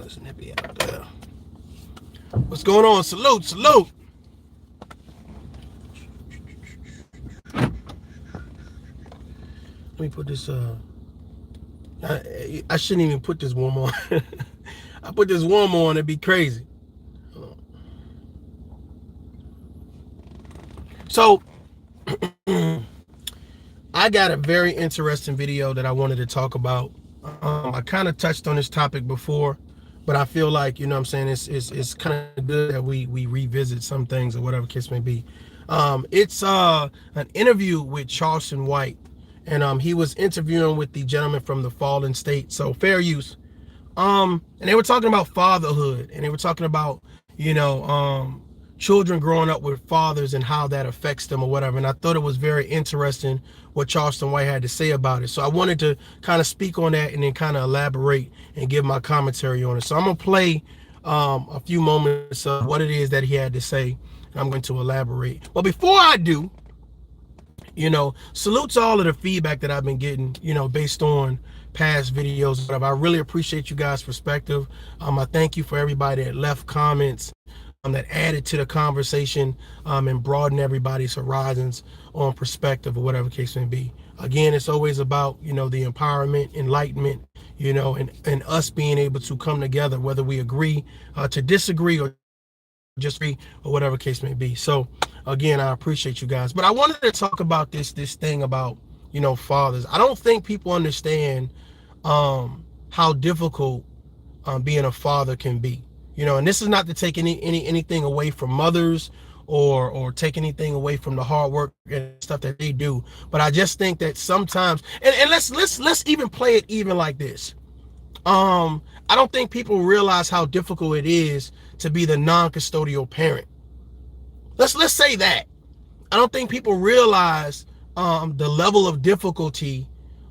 it's nippy out there. What's going on? Salute, salute. Let me put this. I shouldn't even put this warm on. I put this warm on, it'd be crazy. So, I got a very interesting video that I wanted to talk about. I kind of touched on this topic before, but I feel like, you know what I'm saying, it's kind of good that we revisit some things or whatever case may be. It's an interview with Charleston White, and he was interviewing with the gentleman from the Fallen State, so fair use. And they were talking about fatherhood, and they were talking about, you know, children growing up with fathers and how that affects them or whatever. And I thought it was very interesting what Charleston White had to say about it. So I wanted to kind of speak on that and then kind of elaborate and give my commentary on it. So I'm going to play a few moments of what it is that he had to say, and I'm going to elaborate. But before I do, you know, salute to all of the feedback that I've been getting, you know, based on past videos. I really appreciate you guys' perspective. I thank you for everybody that left comments, that added to the conversation, and broaden everybody's horizons on perspective or whatever case may be. Again, it's always about, you know, the empowerment, enlightenment, you know, and us being able to come together, whether we agree to disagree or just be or whatever case may be. So again, I appreciate you guys. But I wanted to talk about this thing about, you know, fathers. I don't think people understand how difficult being a father can be. You know, and this is not to take anything away from mothers or take anything away from the hard work and stuff that they do. But I just think that sometimes, and let's even play it even like this. I don't think people realize how difficult it is to be the non-custodial parent. Let's say that. I don't think people realize the level of difficulty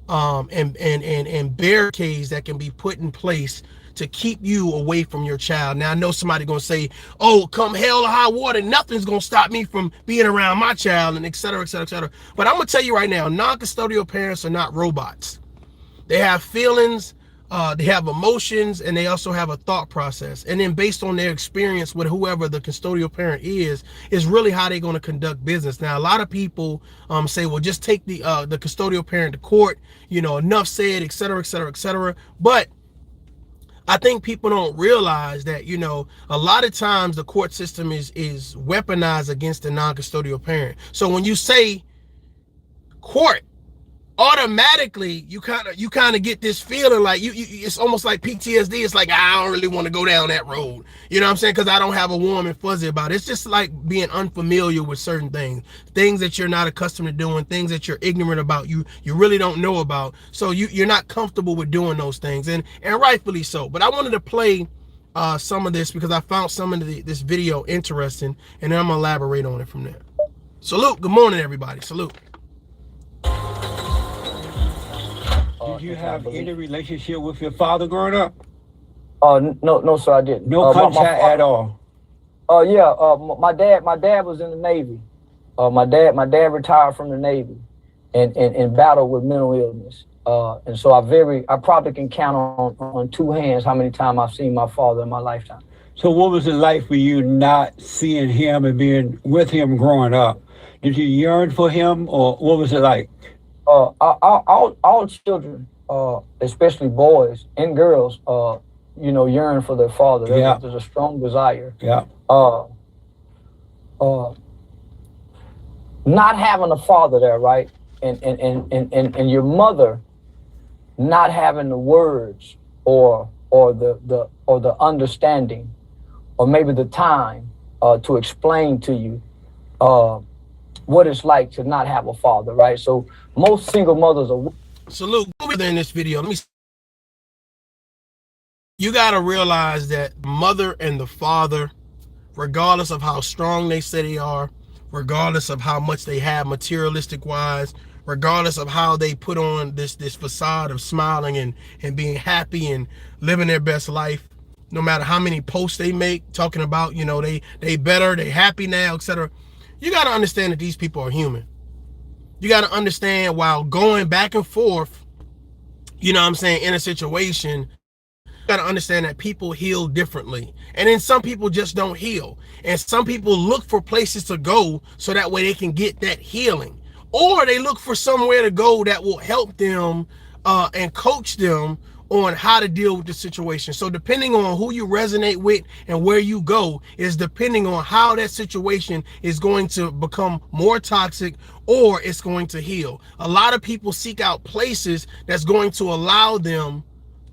and barricades that can be put in place to keep you away from your child. Now, I know somebody gonna say, oh, come hell or high water, nothing's gonna stop me from being around my child, and et cetera, et cetera, et cetera. But I'm gonna tell you right now, non-custodial parents are not robots. They have feelings, they have emotions, and they also have a thought process. And then based on their experience with whoever the custodial parent is really how they're going to conduct business. Now, a lot of people say, well, just take the custodial parent to court, you know, enough said, et cetera, et cetera, et cetera. But I think people don't realize that, you know, a lot of times the court system is weaponized against the non-custodial parent. So when you say court, automatically you kind of get this feeling like you it's almost like PTSD. It's like, I don't really want to go down that road, you know what I'm saying, because I don't have a warm and fuzzy about it. It's just like being unfamiliar with certain things that you're not accustomed to doing, things that you're ignorant about, you really don't know about, so you're not comfortable with doing those things, and rightfully so. But I wanted to play some of this because I found some of this video interesting, and then I'm gonna elaborate on it from there. Salute. Good morning, everybody. Salute. Did you have any relationship with your father growing up? No, sir, I didn't. No contact at all. Yeah. My dad was in the Navy. My dad retired from the Navy, and battled with mental illness. And so I probably can count on two hands how many times I've seen my father in my lifetime. So what was it like for you not seeing him and being with him growing up? Did you yearn for him, or what was it like? All children, especially boys and girls, you know, yearn for their father. There's a strong desire. Yeah. Not having a father there, right? And your mother not having the words or the understanding, or maybe the time to explain to you what it's like to not have a father, right? So most single mothers are. Salute. In this video, you got to realize that mother and the father, regardless of how strong they say they are, regardless of how much they have materialistic wise, regardless of how they put on this facade of smiling and being happy and living their best life, no matter how many posts they make talking about, you know, they better, they happy now, etc. You got to understand that these people are human. You got to understand, while going back and forth, you know what I'm saying, in a situation, got to understand that people heal differently, and then some people just don't heal, and some people look for places to go so that way they can get that healing, or they look for somewhere to go that will help them and coach them on how to deal with the situation. So depending on who you resonate with and where you go is depending on how that situation is going to become more toxic or it's going to heal. A lot of people seek out places that's going to allow them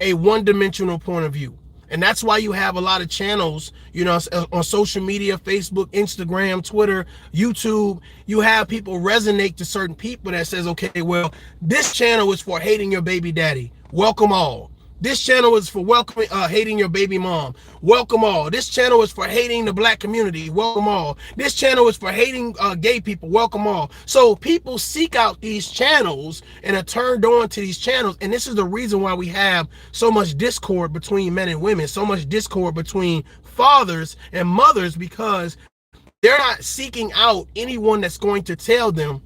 a one-dimensional point of view. And that's why you have a lot of channels, you know, on social media, Facebook, Instagram, Twitter, YouTube. You have people resonate to certain people that says, okay, well, this channel is for hating your baby daddy. Welcome all. This channel is for welcoming, hating your baby mom. Welcome all. This channel is for hating the black community. Welcome all. This channel is for hating gay people. Welcome all. So people seek out these channels and are turned on to these channels. And this is the reason why we have so much discord between men and women, so much discord between fathers and mothers, because they're not seeking out anyone that's going to tell them,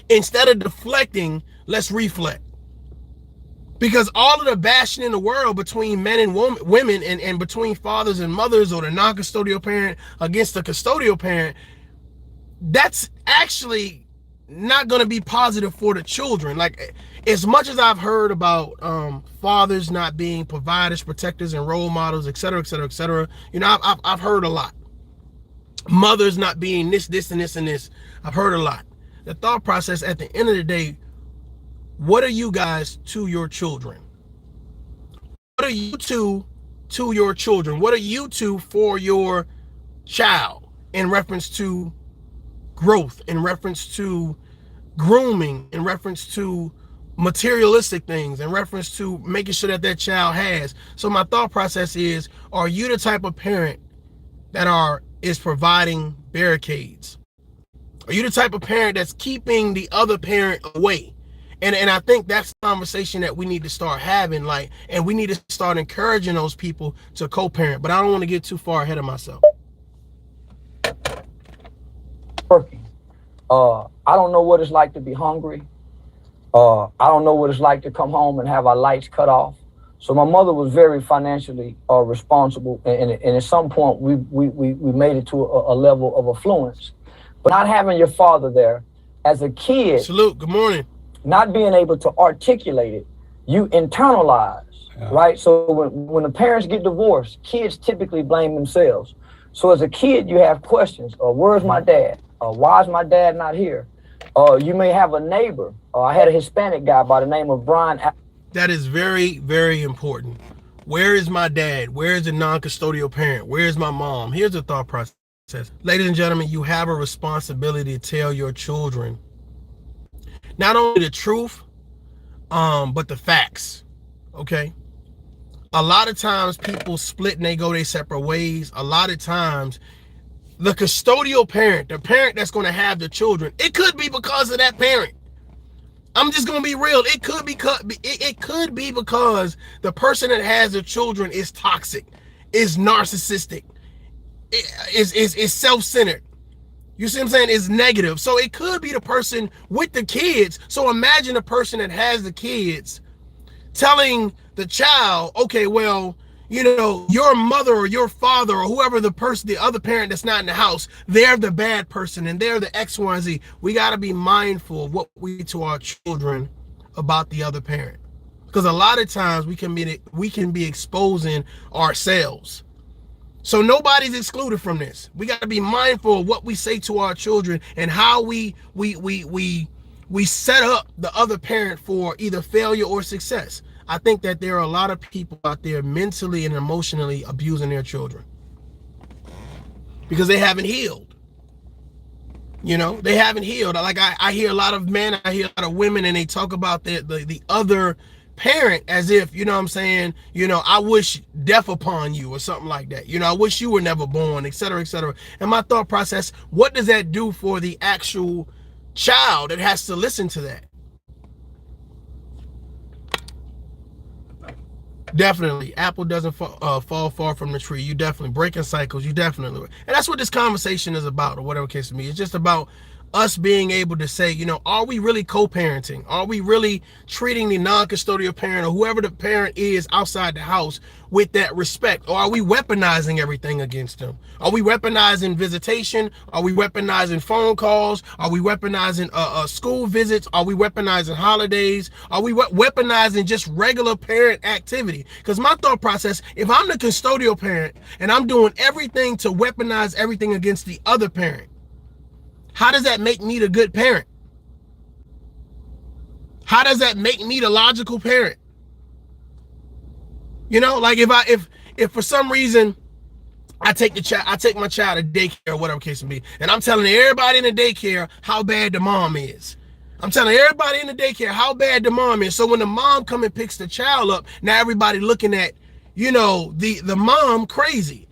instead of deflecting, let's reflect. Because all of the bashing in the world between men and women and between fathers and mothers, or the non-custodial parent against the custodial parent, that's actually not going to be positive for the children. Like, as much as I've heard about fathers not being providers, protectors, and role models, et cetera, et cetera, et cetera, you know, I've heard a lot. Mothers not being this, and this, and this. I've heard a lot. The thought process at the end of the day, what are you guys to your children? What are you to your children? What are you to for your child in reference to growth, in reference to grooming, in reference to materialistic things, in reference to making sure that that child has? So my thought process is, are you the type of parent that is providing barricades? Are you the type of parent that's keeping the other parent away? And I think that's the conversation that we need to start having, like, and we need to start encouraging those people to co-parent. But I don't want to get too far ahead of myself. Working. I don't know what it's like to be hungry. I don't know what it's like to come home and have our lights cut off. So my mother was very financially responsible, and at some point we made it to a level of affluence. But not having your father there as a kid. Salute. Good morning. Not being able to articulate it, you internalize, right? So when the parents get divorced, kids typically blame themselves. So as a kid, you have questions. Where's my dad? Why is my dad not here? You may have a neighbor. I had a Hispanic guy by the name of Brian. That is very, very important. Where is my dad? Where is the non-custodial parent? Where is my mom? Here's the thought process. Ladies and gentlemen, you have a responsibility to tell your children not only the truth, but the facts, okay? A lot of times people split and they go their separate ways. A lot of times the custodial parent, the parent that's going to have the children, it could be because of that parent. I'm just going to be real. It could be because the person that has the children is toxic, is narcissistic, is self-centered. You see what I'm saying? It's negative. So it could be the person with the kids. So imagine a person that has the kids telling the child, okay, well, you know, your mother or your father or whoever the person, the other parent that's not in the house, they're the bad person and they're the X, Y, and Z. We got to be mindful of what we do to our children about the other parent. Because a lot of times we can be exposing ourselves. So nobody's excluded from this. We got to be mindful of what we say to our children and how we set up the other parent for either failure or success. I think that there are a lot of people out there mentally and emotionally abusing their children because they haven't healed. You know, they haven't healed. Like I hear a lot of men, I hear a lot of women, and they talk about the other parent as if, you know what I'm saying, you know, I wish death upon you or something like that. You know, I wish you were never born, et cetera, et cetera. And my thought process, what does that do for the actual child that has to listen to that? Definitely. Apple doesn't fall far from the tree. You definitely breaking cycles. You definitely. And that's what this conversation is about, or whatever case to me. It's just about us being able to say, you know, are we really co-parenting? Are we really treating the non-custodial parent or whoever the parent is outside the house with that respect? Or are we weaponizing everything against them? Are we weaponizing visitation? Are we weaponizing phone calls? Are we weaponizing school visits? Are we weaponizing holidays? Are we weaponizing just regular parent activity? Because my thought process, if I'm the custodial parent and I'm doing everything to weaponize everything against the other parent, how does that make me the good parent? How does that make me the logical parent? You know, like if for some reason I take my child to daycare or whatever case may be, and I'm telling everybody in the daycare how bad the mom is. I'm telling everybody in the daycare how bad the mom is. So when the mom come and picks the child up, now everybody looking at, you know, the mom crazy.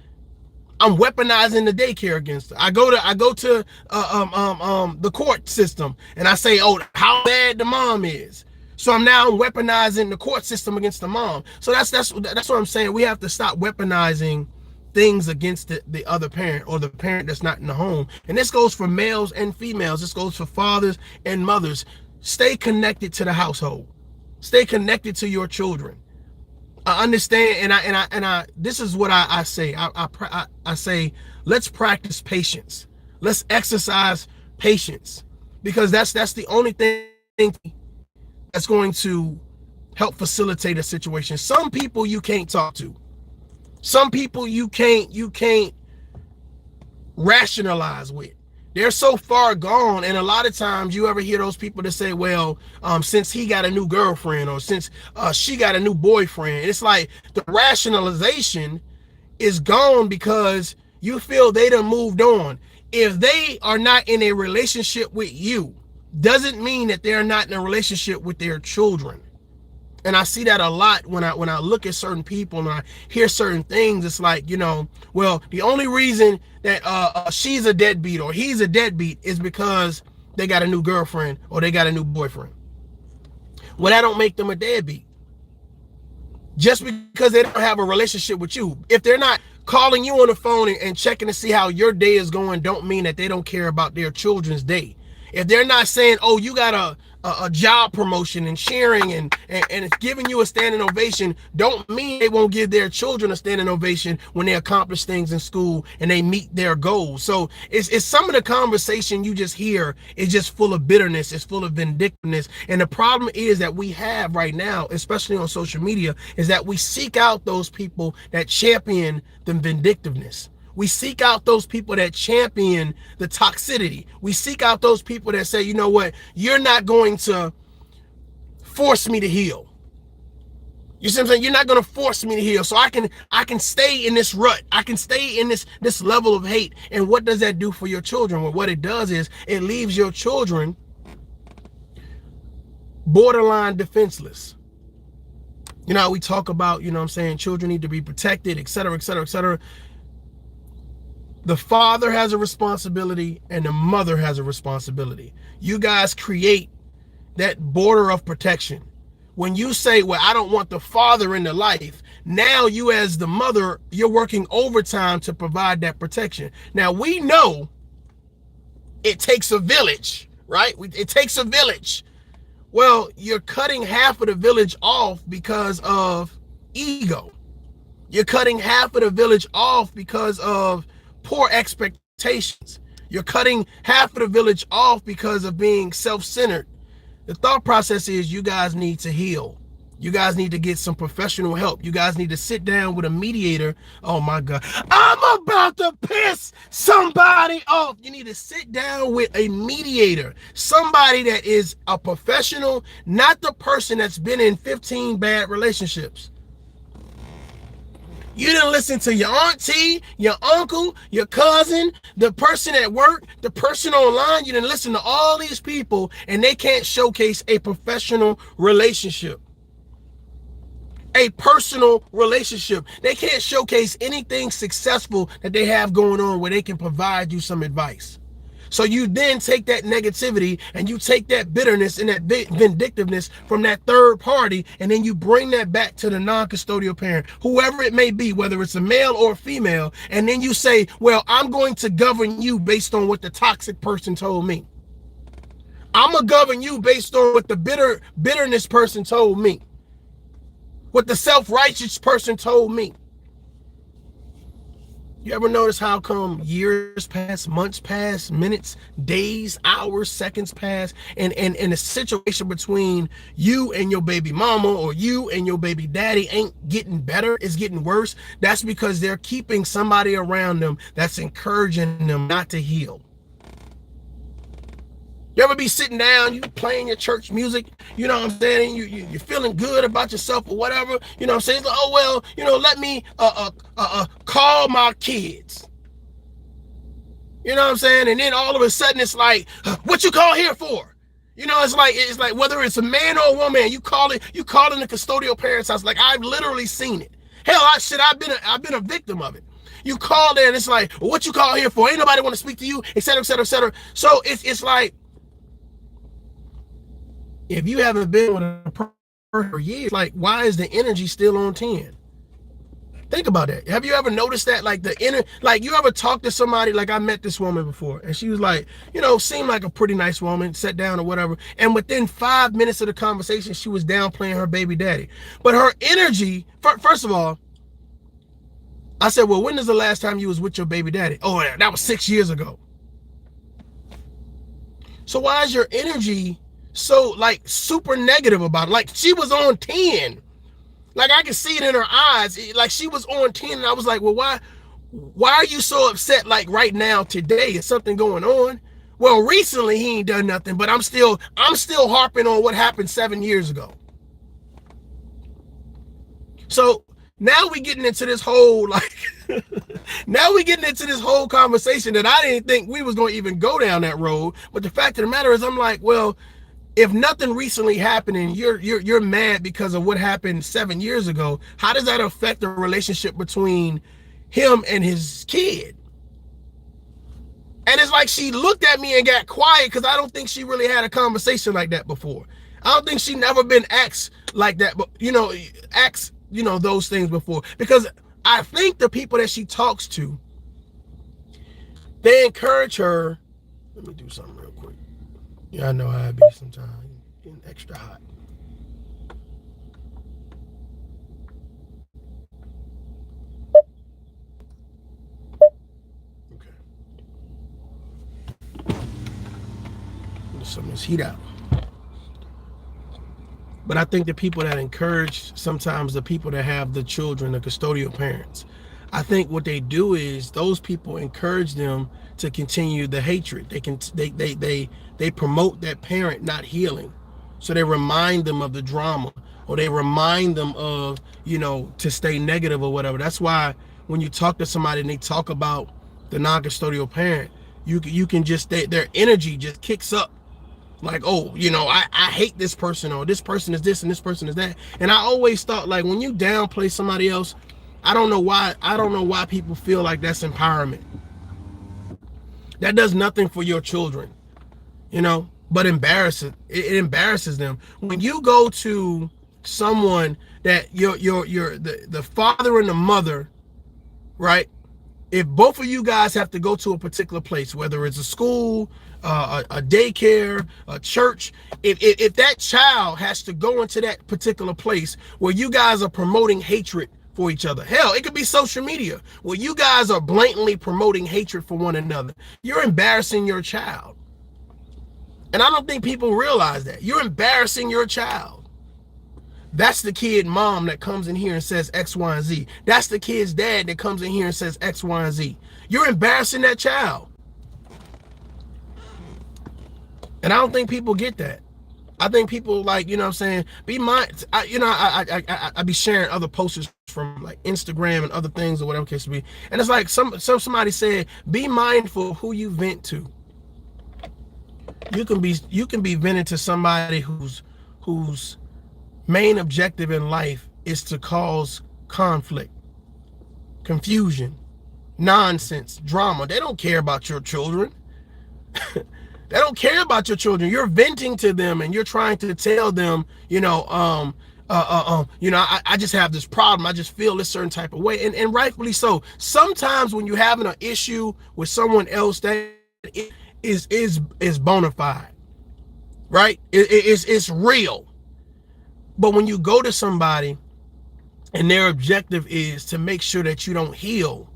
I'm weaponizing the daycare against her. I go to the court system and I say, oh, how bad the mom is. So I'm now weaponizing the court system against the mom. So that's what I'm saying. We have to stop weaponizing things against the other parent or the parent that's not in the home. And this goes for males and females. This goes for fathers and mothers. Stay connected to the household. Stay connected to your children. I understand, and I this is what I say. I say, let's practice patience. Let's exercise patience, because that's the only thing that's going to help facilitate a situation. Some people you can't talk to. Some people you can't rationalize with. They're so far gone, and a lot of times you ever hear those people that say, well, since he got a new girlfriend or since she got a new boyfriend, it's like the rationalization is gone because you feel they done moved on. If they are not in a relationship with you, doesn't mean that they're not in a relationship with their children. And I see that a lot when I look at certain people and I hear certain things. It's like, you know, well, the only reason that she's a deadbeat or he's a deadbeat is because they got a new girlfriend or they got a new boyfriend. Well, that don't make them a deadbeat. Just because they don't have a relationship with you. If they're not calling you on the phone and checking to see how your day is going, don't mean that they don't care about their children's day. If they're not saying, oh, you got a job promotion and sharing and it's giving you a standing ovation, don't mean they won't give their children a standing ovation when they accomplish things in school and they meet their goals. So it's some of the conversation you just hear is just full of bitterness. It's full of vindictiveness. And the problem is that we have right now, especially on social media, is that we seek out those people that champion the vindictiveness. We seek out those people that champion the toxicity. We seek out those people that say, you know what, you're not going to force me to heal. You see what I'm saying? You're not going to force me to heal. So I can stay in this rut. I can stay in this level of hate. And what does that do for your children? Well, what it does is it leaves your children borderline defenseless. You know, we talk about, you know what I'm saying, children need to be protected, et cetera, et cetera, et cetera. The father has a responsibility and the mother has a responsibility. You guys create that border of protection. When you say, well, I don't want the father in the life, now you as the mother, you're working overtime to provide that protection. Now we know it takes a village, right? It takes a village. Well, you're cutting half of the village off because of ego. You're cutting half of the village off because of poor expectations. You're cutting half of the village off because of being self-centered. The thought process is you guys need to heal. You guys need to get some professional help. You guys need to sit down with a mediator. Oh my God, I'm about to piss somebody off. You need to sit down with a mediator, somebody that is a professional, not the person that's been in 15 bad relationships. You didn't listen to your auntie, your uncle, your cousin, the person at work, the person online. You didn't listen to all these people and they can't showcase a professional relationship. A personal relationship. They can't showcase anything successful that they have going on where they can provide you some advice. So you then take that negativity and you take that bitterness and that vindictiveness from that third party, and then you bring that back to the non-custodial parent, whoever it may be, whether it's a male or a female, and then you say, well, I'm going to govern you based on what the toxic person told me. I'm gonna govern you based on what the bitterness person told me, what the self-righteous person told me. You ever notice how come years pass, months pass, minutes, days, hours, seconds pass, and the situation between you and your baby mama or you and your baby daddy ain't getting better, it's getting worse? That's because they're keeping somebody around them that's encouraging them not to heal. You ever be sitting down, you playing your church music, you know what I'm saying, you're feeling good about yourself or whatever, you know what I'm saying, it's like, oh, well, you know, let me call my kids. You know what I'm saying? And then all of a sudden it's like, what you call here for? You know, it's like whether it's a man or a woman, you call in the custodial parents' house. Like, I've literally seen it. Hell, I've been a victim of it. You call there and it's like, well, what you call here for? Ain't nobody want to speak to you, et cetera, et cetera, et cetera. So it's like, if you haven't been with a person for years, like, why is the energy still on 10? Think about that. Have you ever noticed that? Like, you ever talk to somebody, like, I met this woman before, and she was like, you know, seemed like a pretty nice woman, sat down or whatever, and within 5 minutes of the conversation, she was downplaying her baby daddy. But her energy, first of all, I said, well, when is the last time you was with your baby daddy? Oh, that was 6 years ago. So why is your energy so, like, super negative about it? Like, she was on 10. Like, I could see it in her eyes. Like, she was on 10, and I was like, well, why are you so upset, like, right now, today? Is something going on? Well, recently he ain't done nothing, but I'm still harping on what happened 7 years ago. So now we getting into this whole, like, now we getting into this whole conversation that I didn't think we was going to even go down that road. But the fact of the matter is, I'm like, well, if nothing recently happened and you're mad because of what happened 7 years ago, how does that affect the relationship between him and his kid? And it's like she looked at me and got quiet because I don't think she really had a conversation like that before. I don't think she never been asked like that, but asked, those things before. Because I think the people that she talks to, they encourage her. Let me do something real quick. Yeah, I know how it be sometimes, getting extra hot. Okay. Get some of this heat out. But I think the people that encourage, sometimes the people that have the children, the custodial parents, I think what they do is those people encourage them to continue the hatred. They promote that parent not healing. So they remind them of the drama, or they remind them of, to stay negative or whatever. That's why when you talk to somebody and they talk about the non-custodial parent, you can just, their energy just kicks up. Like, oh, I hate this person, or this person is this and this person is that. And I always thought, like, when you downplay somebody else, I don't know why people feel like that's empowerment. That does nothing for your children, but it embarrasses them. When you go to someone that the father and the mother, right? If both of you guys have to go to a particular place, whether it's a school, a daycare, a church, if that child has to go into that particular place where you guys are promoting hatred for each other, hell, it could be social media where you guys are blatantly promoting hatred for one another, you're embarrassing your child. And I don't think people realize that. You're embarrassing your child. That's the kid mom that comes in here and says X, Y, and Z. That's the kid's dad that comes in here and says X, Y, and Z. You're embarrassing that child. And I don't think people get that. I think people, like, be mindful. I be sharing other posters from, like, Instagram and other things or whatever case it be. And it's like somebody said, be mindful of who you vent to. You can be venting to somebody whose main objective in life is to cause conflict, confusion, nonsense, drama. They don't care about your children. They don't care about your children. You're venting to them and you're trying to tell them, I just have this problem. I just feel this certain type of way. And rightfully so. Sometimes when you're having an issue with someone else, that is bona fide. right? It's real. But when you go to somebody and their objective is to make sure that you don't heal,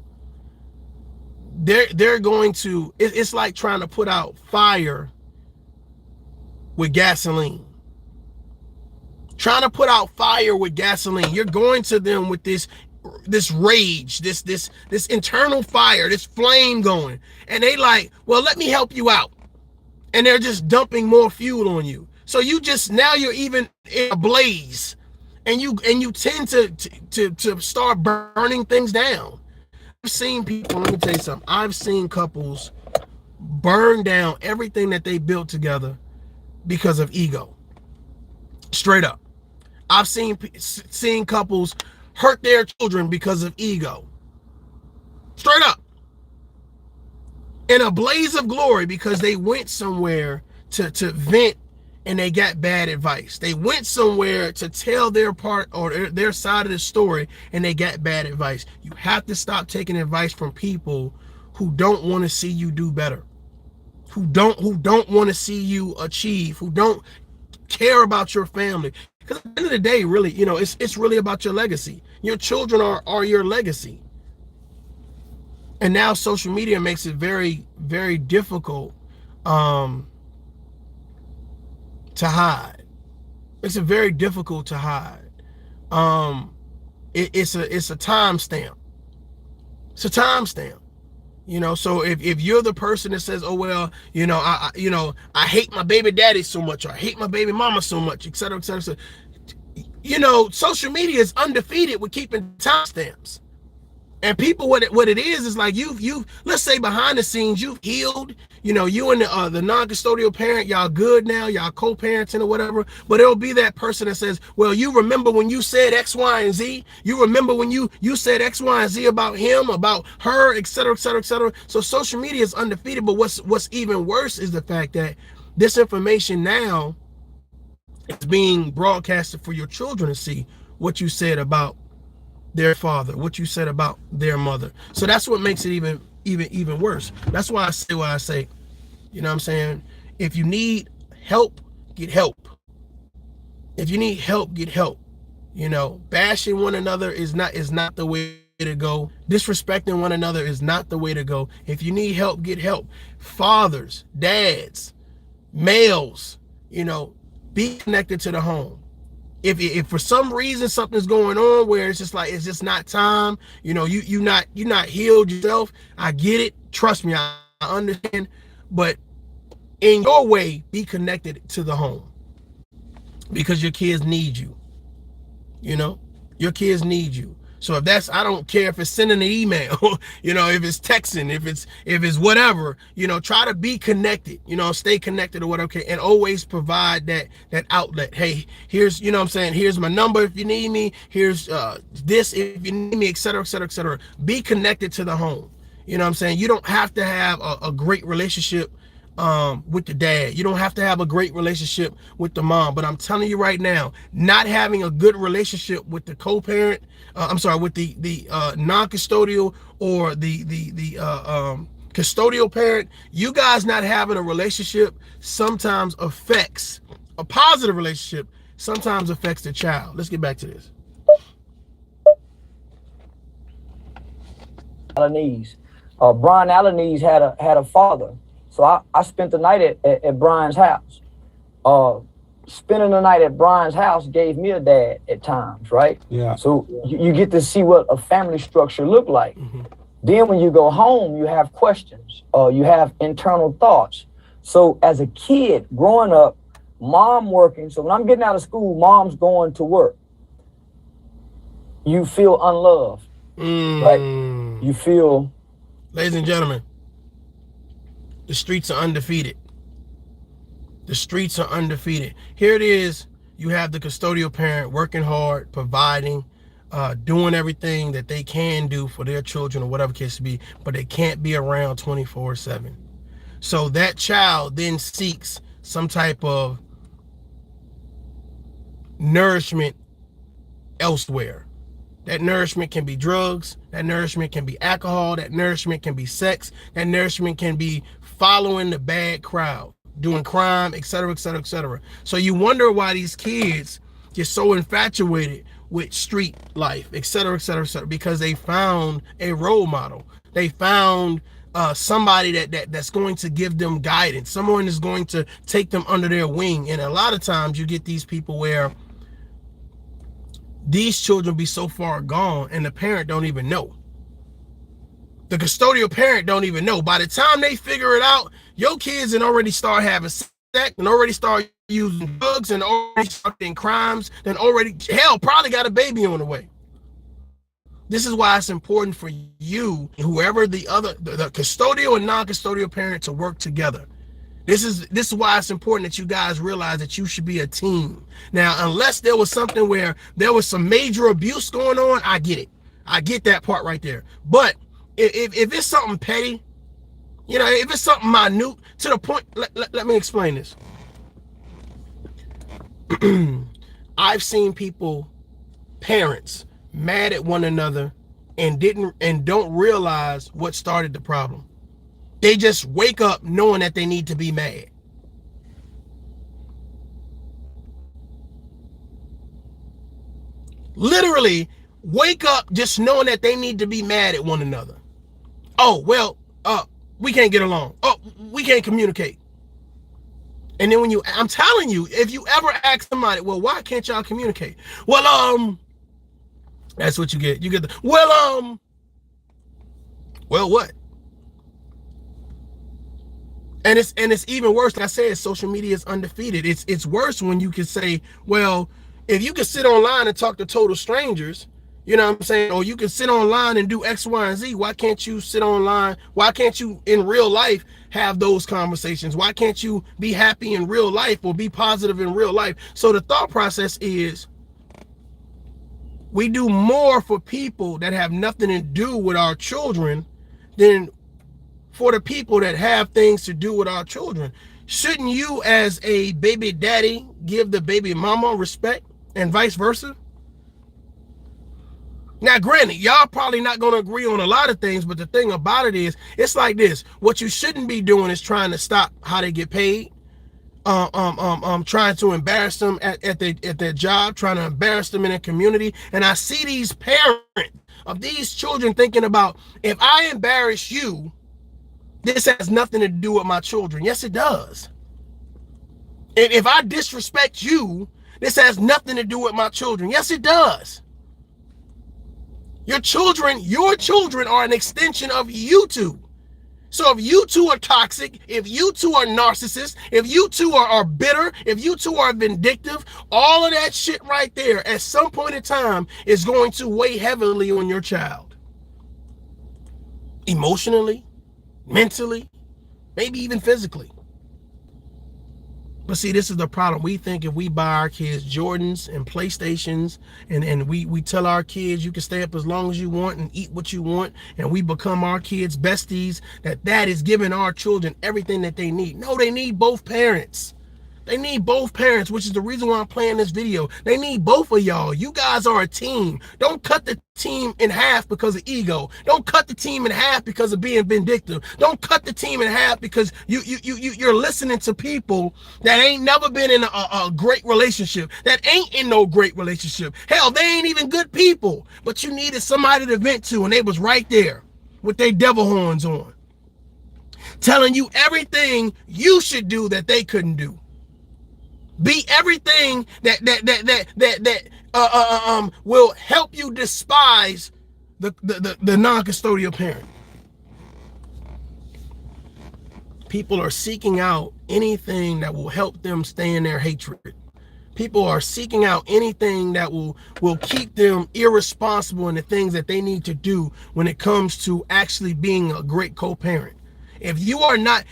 they're going to, it's like trying to put out fire with gasoline. Trying to put out fire with gasoline. You're going to them with this rage, this internal fire, this flame going, and they like, well, let me help you out, and they're just dumping more fuel on you. So you just, now you're even in a blaze, and you tend to start burning things down. I've seen people, let me tell you something, I've seen couples burn down everything that they built together because of ego. Straight up. I've seen couples hurt their children because of ego. Straight up. In a blaze of glory because they went somewhere to vent and they got bad advice. They went somewhere to tell their part or their side of the story and they got bad advice. You have to stop taking advice from people who don't want to see you do better. Who don't want to see you achieve, who don't care about your family. Because at the end of the day, really, you know, it's really about your legacy. Your children are your legacy. And now social media makes it very, very difficult to hide. Makes it very difficult to hide. It's a timestamp. It's a timestamp. You know, so if you're the person that says, oh, well, you know, I hate my baby daddy so much, or I hate my baby mama so much, et cetera, et cetera, et cetera. You know, social media is undefeated with keeping timestamps. And people, what it is like you let's say behind the scenes, you've healed, you know, you and the non-custodial parent, y'all good now, y'all co-parenting or whatever, but it'll be that person that says, well, you remember when you said X, Y, and Z? You remember when you said X, Y, and Z about him, about her, et cetera, et cetera, et cetera. So social media is undefeated, but what's even worse is the fact that this information now is being broadcasted for your children to see what you said about their father, what you said about their mother. So that's what makes it even worse. That's why I say what I say. You know what I'm saying? If you need help, get help. If you need help, get help. You know, bashing one another is not the way to go. Disrespecting one another is not the way to go. If you need help, get help. Fathers, dads, males, you know, be connected to the home. If for some reason something's going on where it's just like, it's just not time, you know, you're not healed yourself, I get it, trust me, I understand, but in your way, be connected to the home, because your kids need you. You know, your kids need you. So if that's, I don't care if it's sending an email, you know, if it's texting, if it's whatever, you know, try to be connected, you know, stay connected or whatever, okay, and always provide that outlet. Hey, here's, you know what I'm saying, here's my number if you need me, here's this if you need me, et cetera, et cetera, et cetera. Be connected to the home. You know what I'm saying? You don't have to have a great relationship with the dad. You don't have to have a great relationship with the mom, but I'm telling you right now, not having a good relationship with the co-parent, with the non-custodial or the custodial parent, you guys not having a relationship sometimes affects, a positive relationship sometimes affects the child. Let's get back to this. Alaniz. Brian Alaniz had a father. So I spent the night at Brian's house. Spending the night at Brian's house gave me a dad at times, right? Yeah. So you get to see what a family structure looked like. Mm-hmm. Then when you go home, you have questions, you have internal thoughts. So as a kid growing up, mom working, so when I'm getting out of school, mom's going to work. You feel unloved, right? You feel... Ladies and gentlemen, the streets are undefeated. The streets are undefeated. Here it is. You have the custodial parent working hard, providing, doing everything that they can do for their children or whatever case to be, but they can't be around 24/7. So that child then seeks some type of nourishment elsewhere. That nourishment can be drugs, that nourishment can be alcohol, that nourishment can be sex, that nourishment can be following the bad crowd. doing crime, etc., etc., etc. So you wonder why these kids get so infatuated with street life, etc., etc., etc., because they found a role model. They found somebody that's going to give them guidance. Someone is going to take them under their wing. And a lot of times you get these people where these children be so far gone and the parent don't even know. The custodial parent don't even know. By the time they figure it out, your kids and already start having sex and already start using drugs and already starting crimes and already, hell, probably got a baby on the way. This is why it's important for you, whoever the custodial and non-custodial parent, to work together. This is why it's important that you guys realize that you should be a team. Now, unless there was something where there was some major abuse going on, I get it. I get that part right there. But if it's something petty, you know, if it's something minute to the point, let me explain this. I've seen people, parents, mad at one another and don't realize what started the problem. They just wake up knowing that they need to be mad. Literally wake up just knowing that they need to be mad at one another. Oh, well, we can't get along. Oh, we can't communicate. And then I'm telling you, if you ever ask somebody, well, why can't y'all communicate? Well, that's what you get. You get well, what? And it's even worse. Like I said, social media is undefeated. It's worse when you can say, well, if you can sit online and talk to total strangers, you know what I'm saying? Or you can sit online and do X, Y, and Z. Why can't you sit online? Why can't you in real life have those conversations? Why can't you be happy in real life or be positive in real life? So the thought process is, we do more for people that have nothing to do with our children than for the people that have things to do with our children. Shouldn't you as a baby daddy give the baby mama respect and vice versa? Now, granted, y'all probably not going to agree on a lot of things, but the thing about it is, it's like this. What you shouldn't be doing is trying to stop how they get paid. Trying to embarrass them at their job, trying to embarrass them in their community. And I see these parents of these children thinking about, if I embarrass you, this has nothing to do with my children. Yes, it does. And if I disrespect you, this has nothing to do with my children. Yes, it does. Your children are an extension of you two. So if you two are toxic, if you two are narcissists, if you two are bitter, if you two are vindictive, all of that shit right there at some point in time is going to weigh heavily on your child. Emotionally, mentally, maybe even physically. But see, this is the problem. We think if we buy our kids Jordans and PlayStations and we tell our kids you can stay up as long as you want and eat what you want, and we become our kids' besties, that is giving our children everything that they need. No, they need both parents. They need both parents, which is the reason why I'm playing this video. They need both of y'all. You guys are a team. Don't cut the team in half because of ego. Don't cut the team in half because of being vindictive. Don't cut the team in half because you're listening to people that ain't never been in a great relationship, that ain't in no great relationship. Hell, they ain't even good people, but you needed somebody to vent to, and they was right there with their devil horns on, telling you everything you should do that they couldn't do. Be everything that will help you despise the non-custodial parent. People are seeking out anything that will help them stay in their hatred. People are seeking out anything that will keep them irresponsible in the things that they need to do when it comes to actually being a great co-parent. If you are not,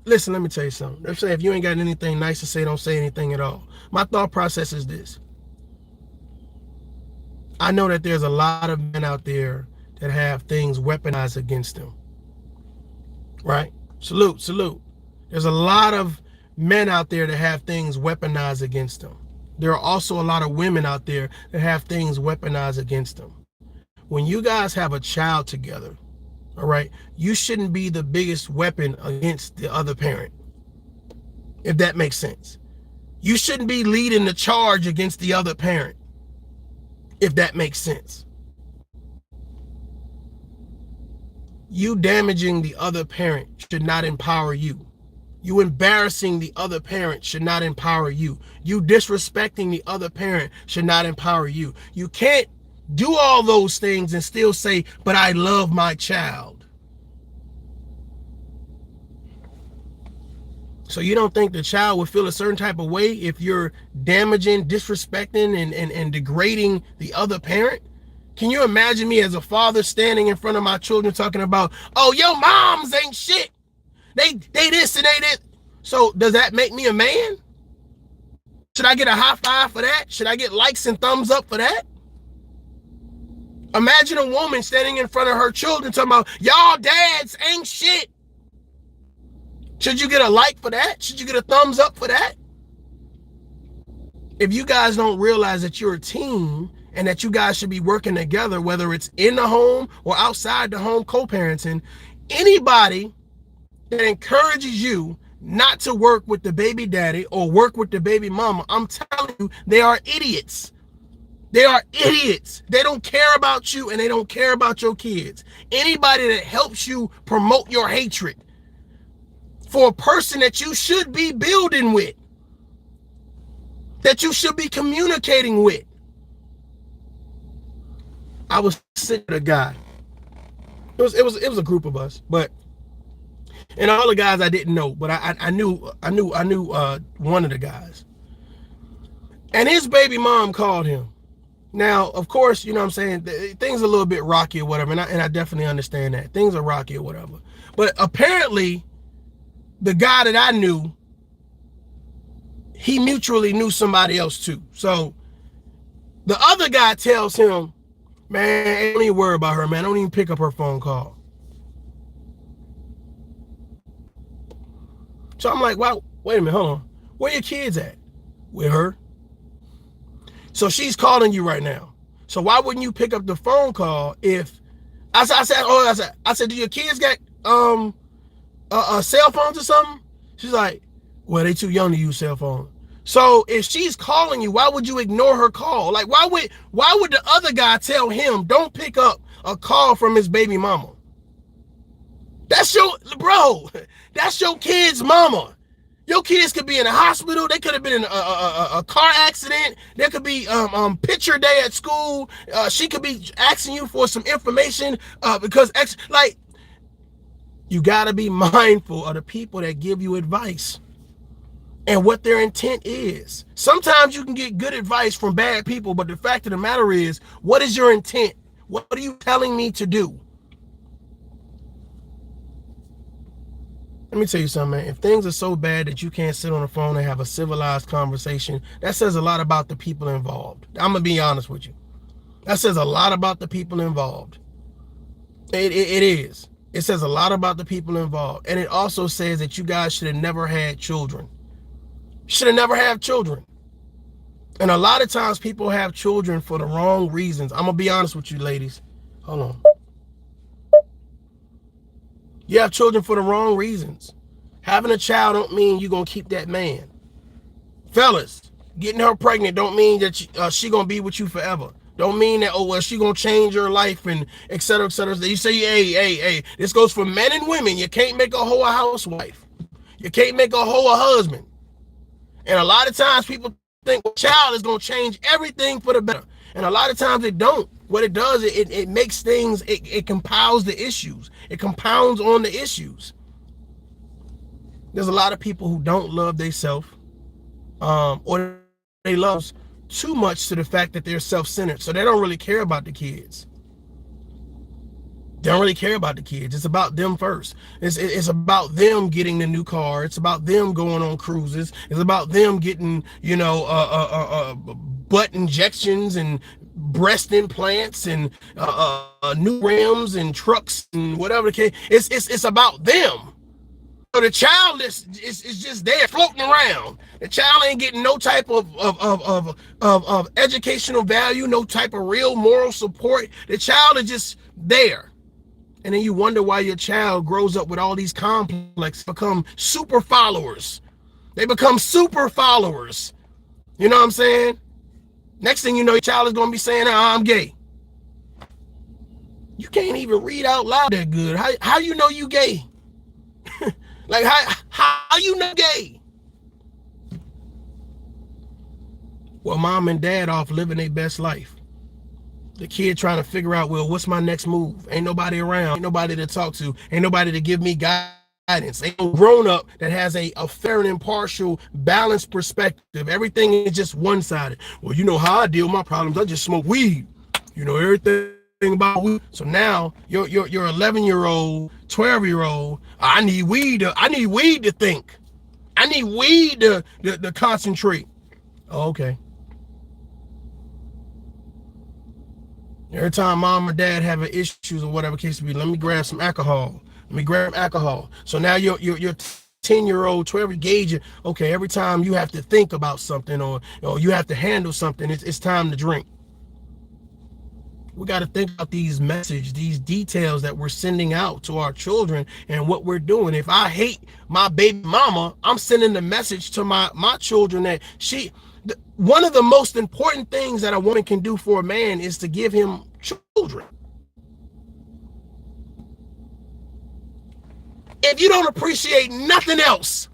listen, let me tell you something. Let's say if you ain't got anything nice to say, don't say anything at all. My thought process is this. I know that there's a lot of men out there that have things weaponized against them. Right? Salute, salute. There's a lot of men out there that have things weaponized against them. There are also a lot of women out there that have things weaponized against them. When you guys have a child together, all right, you shouldn't be the biggest weapon against the other parent. if that makes sense. You shouldn't be leading the charge against the other parent, if that makes sense. You damaging the other parent should not empower you. You embarrassing the other parent should not empower you. You disrespecting the other parent should not empower you. You can't do all those things and still say, but I love my child. So you don't think the child would feel a certain type of way if you're damaging, disrespecting, and degrading the other parent? Can you imagine me as a father standing in front of my children talking about, oh, your moms ain't shit. They this and they that. So does that make me a man? Should I get a high five for that? Should I get likes and thumbs up for that? Imagine a woman standing in front of her children talking about, y'all dads ain't shit. Should you get a like for that? Should you get a thumbs up for that? If you guys don't realize that you're a team and that you guys should be working together, whether it's in the home or outside the home co-parenting, anybody that encourages you not to work with the baby daddy or work with the baby mama, I'm telling you, they are idiots. They are idiots. They don't care about you and they don't care about your kids. Anybody that helps you promote your hatred for a person that you should be building with, that you should be communicating with. I was sitting with a guy. It was a group of us, but and all the guys I didn't know, but I knew one of the guys. And his baby mom called him. Now, of course, you know what I'm saying, things are a little bit rocky or whatever, and I definitely understand that. Things are rocky or whatever. But apparently, the guy that I knew, he mutually knew somebody else too. So the other guy tells him, man, don't even worry about her, man. Don't even pick up her phone call. So I'm like, wow, wait a minute, hold on. Where your kids at? With her. So she's calling you right now. So why wouldn't you pick up the phone call if I said, do your kids got cell phones or something? She's like, well, they too young to use cell phones. So if she's calling you, why would you ignore her call? Like, why would the other guy tell him, don't pick up a call from his baby mama? That's your kid's mama. Your kids could be in a hospital. They could have been in a car accident. There could be picture day at school. She could be asking you for some information because you got to be mindful of the people that give you advice and what their intent is. Sometimes you can get good advice from bad people, but the fact of the matter is, what is your intent? What are you telling me to do? Let me tell you something, man. If things are so bad that you can't sit on the phone and have a civilized conversation, that says a lot about the people involved. I'm going to be honest with you. That says a lot about the people involved. It is. It says a lot about the people involved. And it also says that you guys should have never had children. Should have never had children. And a lot of times people have children for the wrong reasons. I'm going to be honest with you, ladies. Hold on. You have children for the wrong reasons. Having a child don't mean you're going to keep that man. Fellas, getting her pregnant don't mean that she going to be with you forever. Don't mean that, oh, well, she going to change your life and et cetera, et cetera. You say, hey, this goes for men and women. You can't make a hoe a housewife. You can't make a hoe a husband. And a lot of times people think, well, child is going to change everything for the better. And a lot of times it don't. What it does, it makes things, it compounds the issues. It compounds on the issues. There's a lot of people who don't love themselves, or they love too much to the fact that they're self-centered. So they don't really care about the kids. They don't really care about the kids. It's about them first. It's about them getting the new car. It's about them going on cruises. It's about them getting, butt injections and breast implants and new rims and trucks and whatever the case. It's about them. So the child is just there floating around. The child ain't getting no type of educational value, no type of real moral support. The child is just there. And then you wonder why your child grows up with all these complexes, become super followers. They become super followers. You know what I'm saying? Next thing you know, your child is going to be saying, I'm gay. You can't even read out loud that good. How you know you gay? Like, how you know gay? Well, mom and dad off living their best life. The kid trying to figure out, well, what's my next move? Ain't nobody around. Ain't nobody to talk to. Ain't nobody to give me guidance. Ain't no grown up that has a fair and impartial, balanced perspective. Everything is just one-sided. Well, you know how I deal with my problems. I just smoke weed. You know everything about weed. So now your 11-year-old, 12-year-old, I need weed to think. I need weed to concentrate. Oh, okay. Every time mom or dad having issues or whatever case may be, let me grab some alcohol. So now your 10-year-old, 12-year gauge, okay, every time you have to think about something or you have to handle something, it's time to drink. We got to think about these these details that we're sending out to our children and what we're doing. If I hate my baby mama, I'm sending the message to my children that one of the most important things that a woman can do for a man is to give him children. If you don't appreciate nothing else,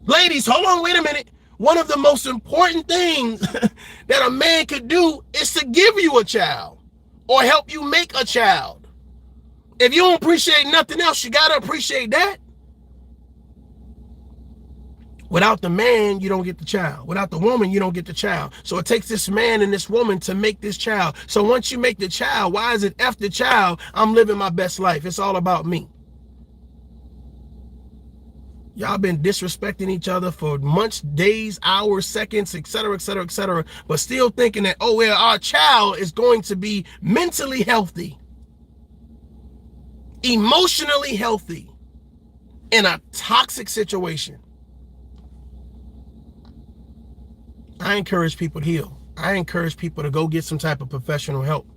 ladies, hold on, wait a minute. One of the most important things that a man could do is to give you a child or help you make a child. If you don't appreciate nothing else, you got to appreciate that. Without the man, you don't get the child. Without the woman, you don't get the child. So it takes this man and this woman to make this child. So once you make the child, why is it F the child? I'm living my best life. It's all about me. Y'all been disrespecting each other for months, days, hours, seconds, etc., etc., etc., but still thinking that, oh, well, our child is going to be mentally healthy, emotionally healthy in a toxic situation. I encourage people to heal. I encourage people to go get some type of professional help.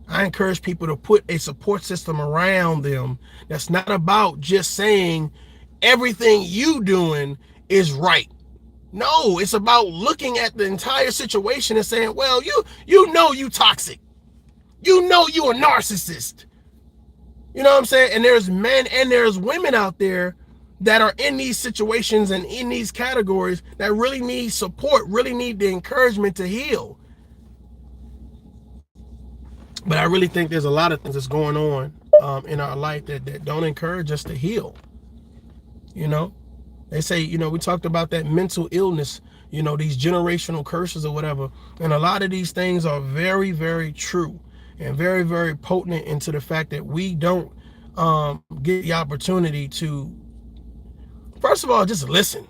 I encourage people to put a support system around them that's not about just saying everything you doing is right. No, it's about looking at the entire situation and saying, well, you know you toxic. You know you a narcissist. You know what I'm saying? And there's men and there's women out there that are in these situations and in these categories that really need support, really need the encouragement to heal. But I really think there's a lot of things that's going on in our life that don't encourage us to heal. You know, they say, you know, we talked about that mental illness, you know, these generational curses or whatever. And a lot of these things are very, very true and very, very potent into the fact that we don't get the opportunity to, first of all, just listen.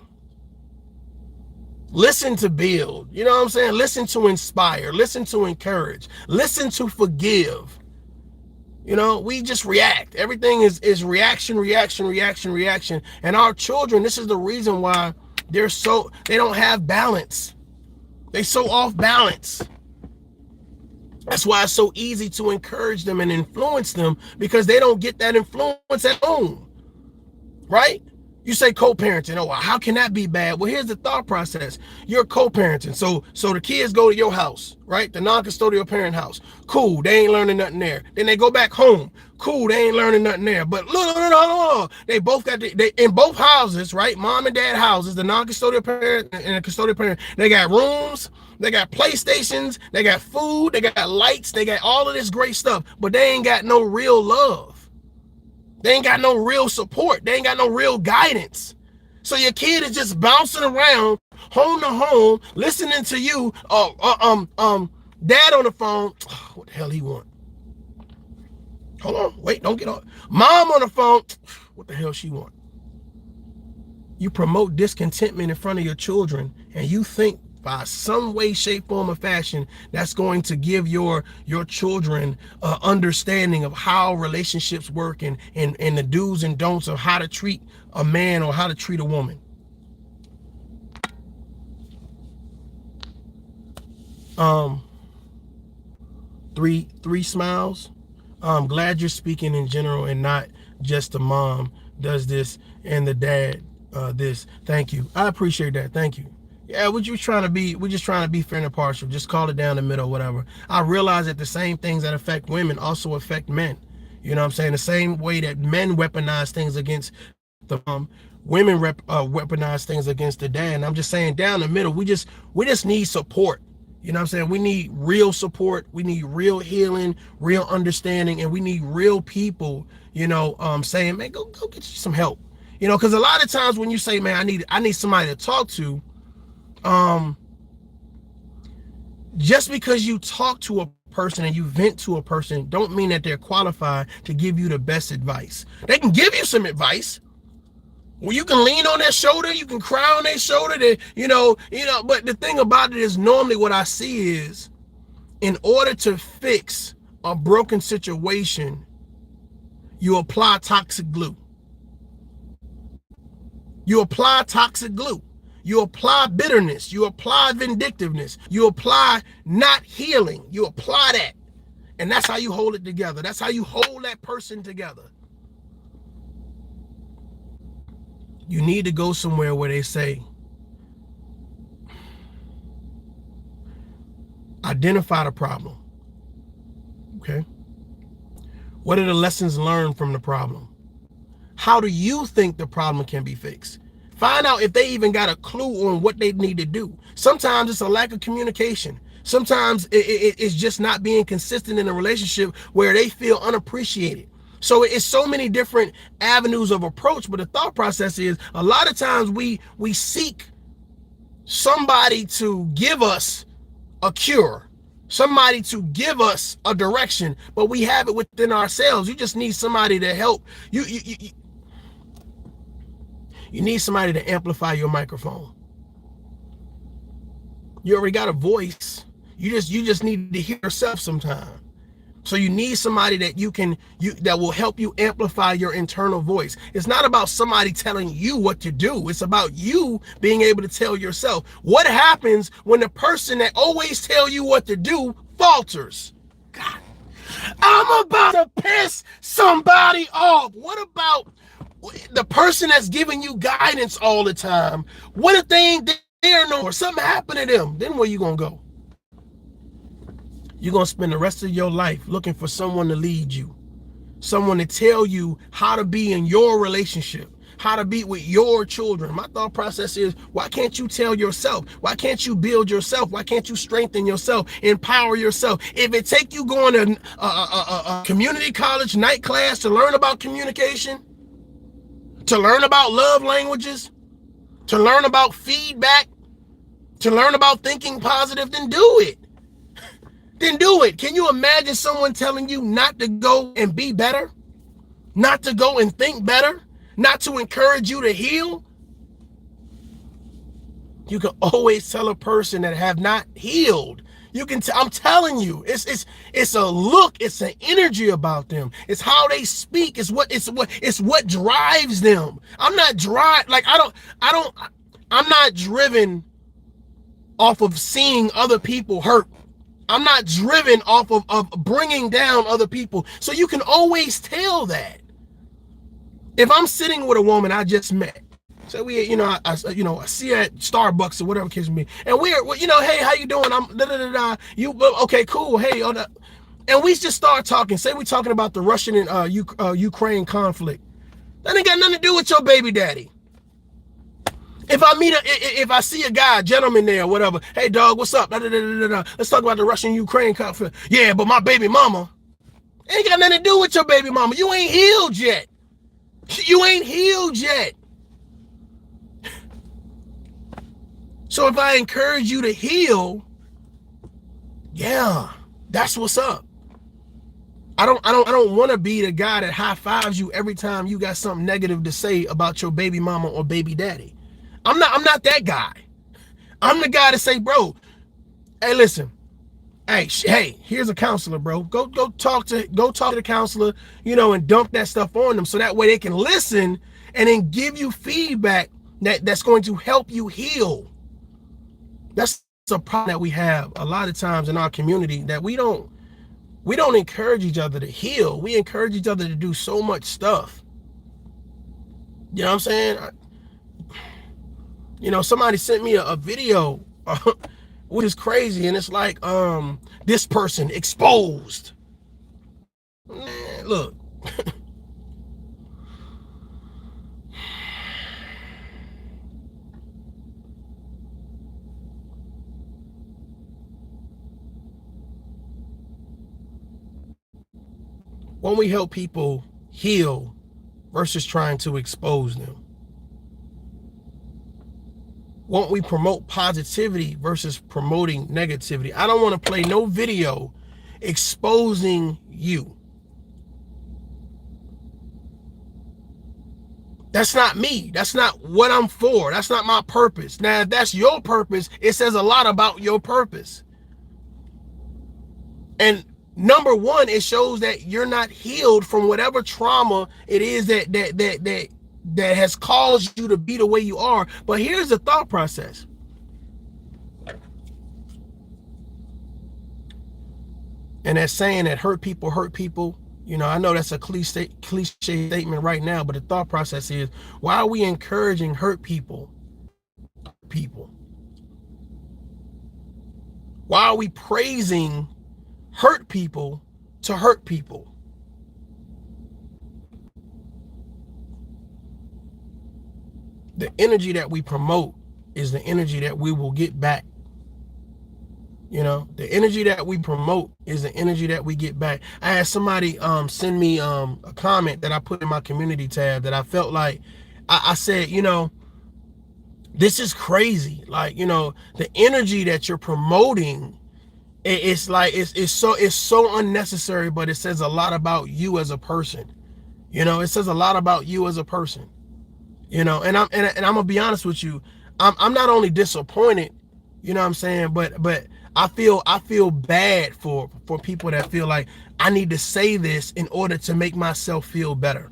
Listen to build. You know what I'm saying? Listen to inspire. Listen to encourage. Listen to forgive. You know, we just react. Everything is reaction. And our children, this is the reason why they don't have balance. They so off balance. That's why it's so easy to encourage them and influence them, because they don't get that influence at home. Right? You say co-parenting. Oh, how can that be bad? Well, here's the thought process. You're co-parenting. So the kids go to your house, right? The non-custodial parent house. Cool. They ain't learning nothing there. Then they go back home. Cool. They ain't learning nothing there. But look. They both got they in both houses, right? Mom and dad houses, the non-custodial parent and the custodial parent. They got rooms. They got PlayStations. They got food. They got lights. They got all of this great stuff. But they ain't got no real love. They ain't got no real support. They ain't got no real guidance. So your kid is just bouncing around home to home, listening to you. Dad on the phone. Oh, what the hell he want? Hold on, wait, don't get on. Mom on the phone. What the hell she want? You promote discontentment in front of your children, and you think by some way, shape, form, or fashion, that's going to give your children understanding of how relationships work and the do's and don'ts of how to treat a man or how to treat a woman. Three smiles. I'm glad you're speaking in general and not just a mom, does this and the dad this. Thank you. I appreciate that. Thank you. Yeah, we're just trying to be fair and impartial. Just call it down the middle, whatever. I realize that the same things that affect women also affect men. You know what I'm saying? The same way that men weaponize things against the women weaponize things against the dad. And I'm just saying, down the middle, we just need support. You know what I'm saying? We need real support. We need real healing, real understanding, and we need real people, you know, saying, man, go get you some help. You know, because a lot of times when you say, man, I need somebody to talk to, just because you talk to a person and you vent to a person don't mean that they're qualified to give you the best advice. They can give you some advice. Well, you can lean on their shoulder, you can cry on their shoulder, but the thing about it is, normally what I see is, in order to fix a broken situation, you apply toxic glue. You apply toxic glue. You apply bitterness. You apply vindictiveness. You apply not healing. You apply that. And that's how you hold it together. That's how you hold that person together. You need to go somewhere where they say, identify the problem. Okay? What are the lessons learned from the problem? How do you think the problem can be fixed? Find out if they even got a clue on what they need to do. Sometimes it's a lack of communication. Sometimes it's just not being consistent in a relationship where they feel unappreciated. So it's so many different avenues of approach, but the thought process is, a lot of times we seek somebody to give us a cure, somebody to give us a direction, but we have it within ourselves. You just need somebody to help. You need somebody to amplify your microphone. You already got a voice. You just need to hear yourself sometime. So you need somebody that that will help you amplify your internal voice. It's not about somebody telling you what to do. It's about you being able to tell yourself. What happens when the person that always tell you what to do falters? God, I'm about to piss somebody off. What about the person that's giving you guidance all the time? What if they ain't there no more? Something happened to them. Then where you gonna go? You're going to spend the rest of your life looking for someone to lead you, someone to tell you how to be in your relationship, how to be with your children. My thought process is, why can't you tell yourself? Why can't you build yourself? Why can't you strengthen yourself, empower yourself? If it take you going to a community college night class to learn about communication, to learn about love languages, to learn about feedback, to learn about thinking positive, then do it. Then do it. Can you imagine someone telling you not to go and be better? Not to go and think better? Not to encourage you to heal? You can always tell a person that have not healed. You can I'm telling you, it's a look, it's an energy about them. It's how they speak, it's what drives them. I'm not I'm not driven off of seeing other people hurt. I'm not driven off of bringing down other people. So you can always tell that. If I'm sitting with a woman I just met, so I see her at Starbucks or whatever case may be, and we're, hey, how you doing? I'm you okay, cool. Hey, and we just start talking. Say we're talking about the Russian and Ukraine conflict. That ain't got nothing to do with your baby daddy. If I see a guy, a gentleman there, or whatever, hey dog, what's up? Let's talk about the Russian-Ukraine conflict. Yeah, but my baby mama ain't got nothing to do with your baby mama. You ain't healed yet. You ain't healed yet. So if I encourage you to heal, yeah, that's what's up. I don't want to be the guy that high fives you every time you got something negative to say about your baby mama or baby daddy. I'm not that guy. I'm the guy to say, bro, hey, listen, hey, here's a counselor, bro. Go talk to the counselor, and dump that stuff on them so that way they can listen and then give you feedback that's going to help you heal. That's a problem that we have a lot of times in our community, that we don't encourage each other to heal. We encourage each other to do so much stuff. You know what I'm saying? Somebody sent me a video, which is crazy, and it's like, this person exposed. Man, look. When we help people heal versus trying to expose them? Won't we promote positivity versus promoting negativity? I don't want to play no video exposing you. That's not me. That's not what I'm for. That's not my purpose. Now, if that's your purpose, it says a lot about your purpose. And number one, it shows that you're not healed from whatever trauma it is that has caused you to be the way you are. But here's the thought process. And that saying that hurt people, I know that's a cliche statement right now, but the thought process is, why are we encouraging hurt people? Why are we praising hurt people to hurt people? The energy that we promote is the energy that we will get back. The energy that we promote is the energy that we get back. I had somebody send me a comment that I put in my community tab that I felt like I said, this is crazy. Like, the energy that you're promoting, it's like it's so unnecessary, but it says a lot about you as a person. It says a lot about you as a person. And I'm gonna be honest with you. I'm not only disappointed, you know what I'm saying, but I feel bad for people that feel like I need to say this in order to make myself feel better.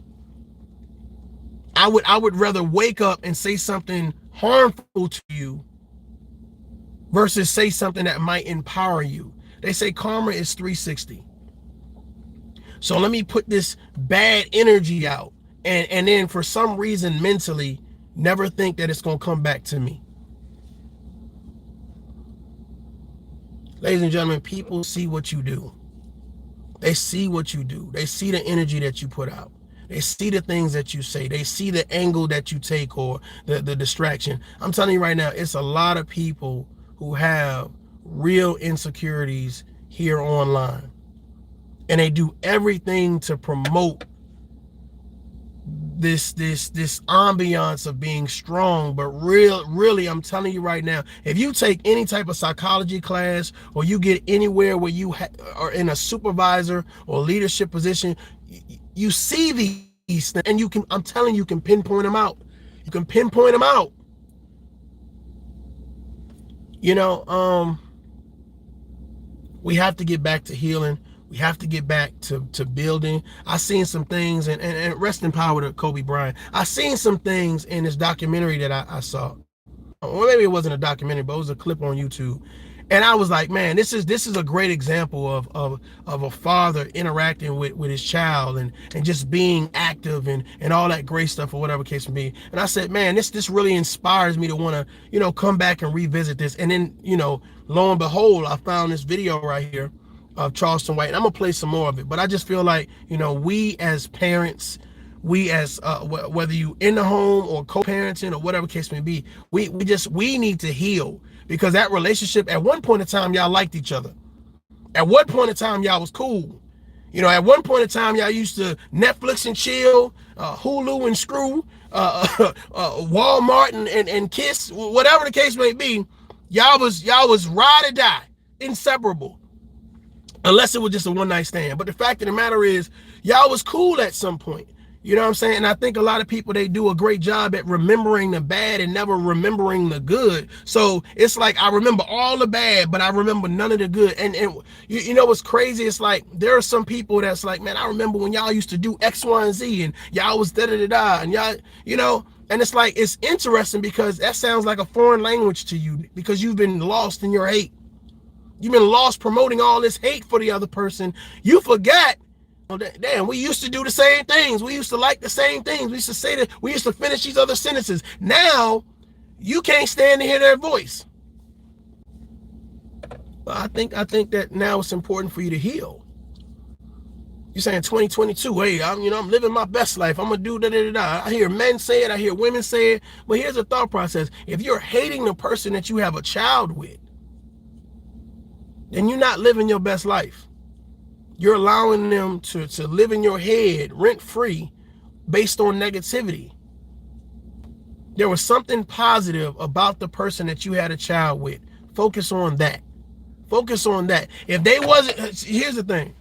I would rather wake up and say something harmful to you versus say something that might empower you. They say karma is 360. So let me put this bad energy out and then for some reason mentally never think that it's gonna come back to me. Ladies and gentlemen, people see what you do. They see what you do. They see the energy that you put out. They see the things that you say. They see the angle that you take or the distraction. I'm telling you right now, it's a lot of people who have real insecurities here online. And they do everything to promote this ambiance of being strong, but really I'm telling you right now, if you take any type of psychology class or you get anywhere where you are in a supervisor or leadership position, you see these things, and I'm telling you, you can pinpoint them out. You can pinpoint them out. We have to get back to healing. We have to get back to building. I seen some things, and rest in power to Kobe Bryant. I seen some things in this documentary that I saw. Or maybe it wasn't a documentary, but it was a clip on YouTube. And I was like, man, this is a great example of a father interacting with his child and just being active and all that great stuff or whatever case may be. And I said, man, this really inspires me to want to, come back and revisit this. And then, lo and behold, I found this video right here of Charleston White, and I'm gonna play some more of it. But I just feel like, we as parents, we as whether you in the home or co-parenting or whatever case may be, we need to heal, because that relationship, at one point in time, y'all liked each other. At one point in time, y'all was cool. At one point in time, y'all used to Netflix and chill, Hulu and screw, Walmart and kiss, whatever the case may be. Y'all was ride or die, inseparable. Unless it was just a one-night stand. But the fact of the matter is, y'all was cool at some point. You know what I'm saying? And I think a lot of people, they do a great job at remembering the bad and never remembering the good. So it's like, I remember all the bad, but I remember none of the good. And you know what's crazy? It's like, there are some people that's like, man, I remember when y'all used to do X, Y, and Z, and y'all was da-da-da-da, and y'all, and it's like, it's interesting because that sounds like a foreign language to you, because you've been lost in your hate. You've been lost promoting all this hate for the other person. You forgot damn, we used to do the same things. We used to like the same things. We used to say that. We used to finish these other sentences. Now, you can't stand to hear their voice. But I think that now it's important for you to heal. You're saying 2022, hey, I'm living my best life. I'm gonna do da-da-da-da. I hear men say it, I hear women say it, but here's a thought process. If you're hating the person that you have a child with, then you're not living your best life. You're allowing them to live in your head rent-free based on negativity. There was something positive about the person that you had a child with. Focus on that. Focus on that. If they wasn't, here's the thing.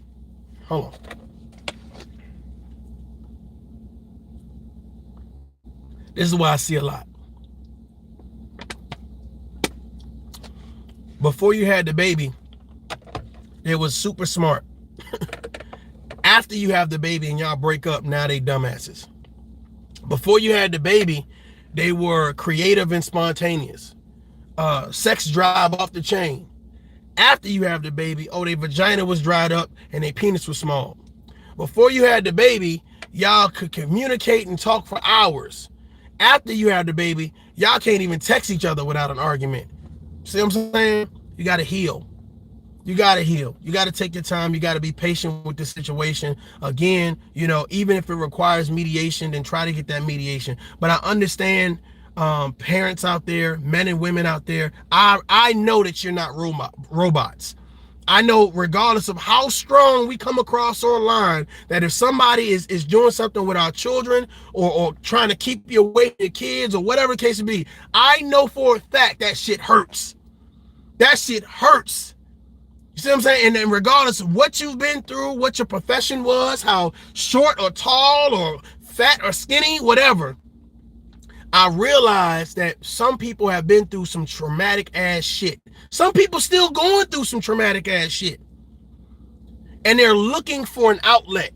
Hold on. This is what I see a lot. Before you had the baby, they was super smart. After you have the baby and y'all break up, now they dumbasses. Before you had the baby, they were creative and spontaneous. Sex drive off the chain. After you have the baby, their vagina was dried up and their penis was small. Before you had the baby, y'all could communicate and talk for hours. After you have the baby, y'all can't even text each other without an argument. See what I'm saying? You got to heal. You got to heal. You got to take your time. You got to be patient with the situation. Again, even if it requires mediation, then try to get that mediation. But I understand parents out there, men and women out there. I know that you're not robots. I know regardless of how strong we come across online, that if somebody is doing something with our children or trying to keep you away from your kids or whatever the case may be, I know for a fact that shit hurts. That shit hurts. You see what I'm saying? And then regardless of what you've been through, what your profession was, how short or tall or fat or skinny, whatever, I realized that some people have been through some traumatic ass shit. Some people still going through some traumatic ass shit. And they're looking for an outlet.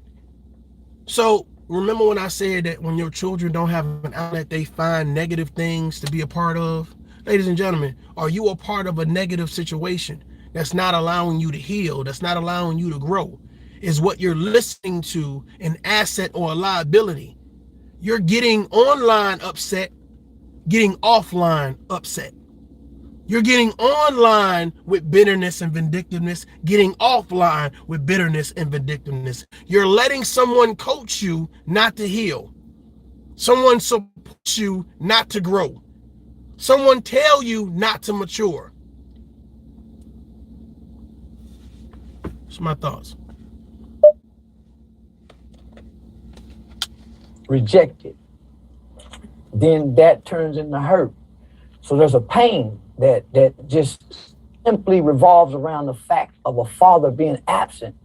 So remember when I said that when your children don't have an outlet, they find negative things to be a part of? Ladies and gentlemen, are you a part of a negative situation that's not allowing you to heal, that's not allowing you to grow? Is what you're listening to an asset or a liability? You're getting online upset, getting offline upset. You're getting online with bitterness and vindictiveness, getting offline with bitterness and vindictiveness. You're letting someone coach you not to heal. Someone support you not to grow. Someone tell you not to mature. That's my thoughts. Rejected, then that turns into hurt. So there's a pain that just simply revolves around the fact of a father being absent,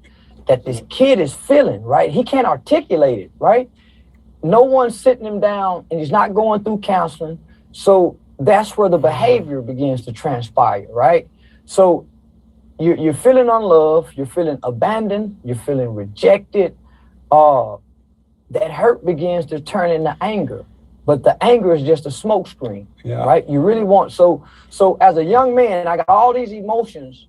that this kid is feeling, right? He can't articulate it, right? No one's sitting him down and he's not going through counseling. So that's where the behavior begins to transpire, right? So you're feeling unloved, you're feeling abandoned, you're feeling rejected. That hurt begins to turn into anger, but the anger is just a smokescreen, right? You really want, so as a young man, I got all these emotions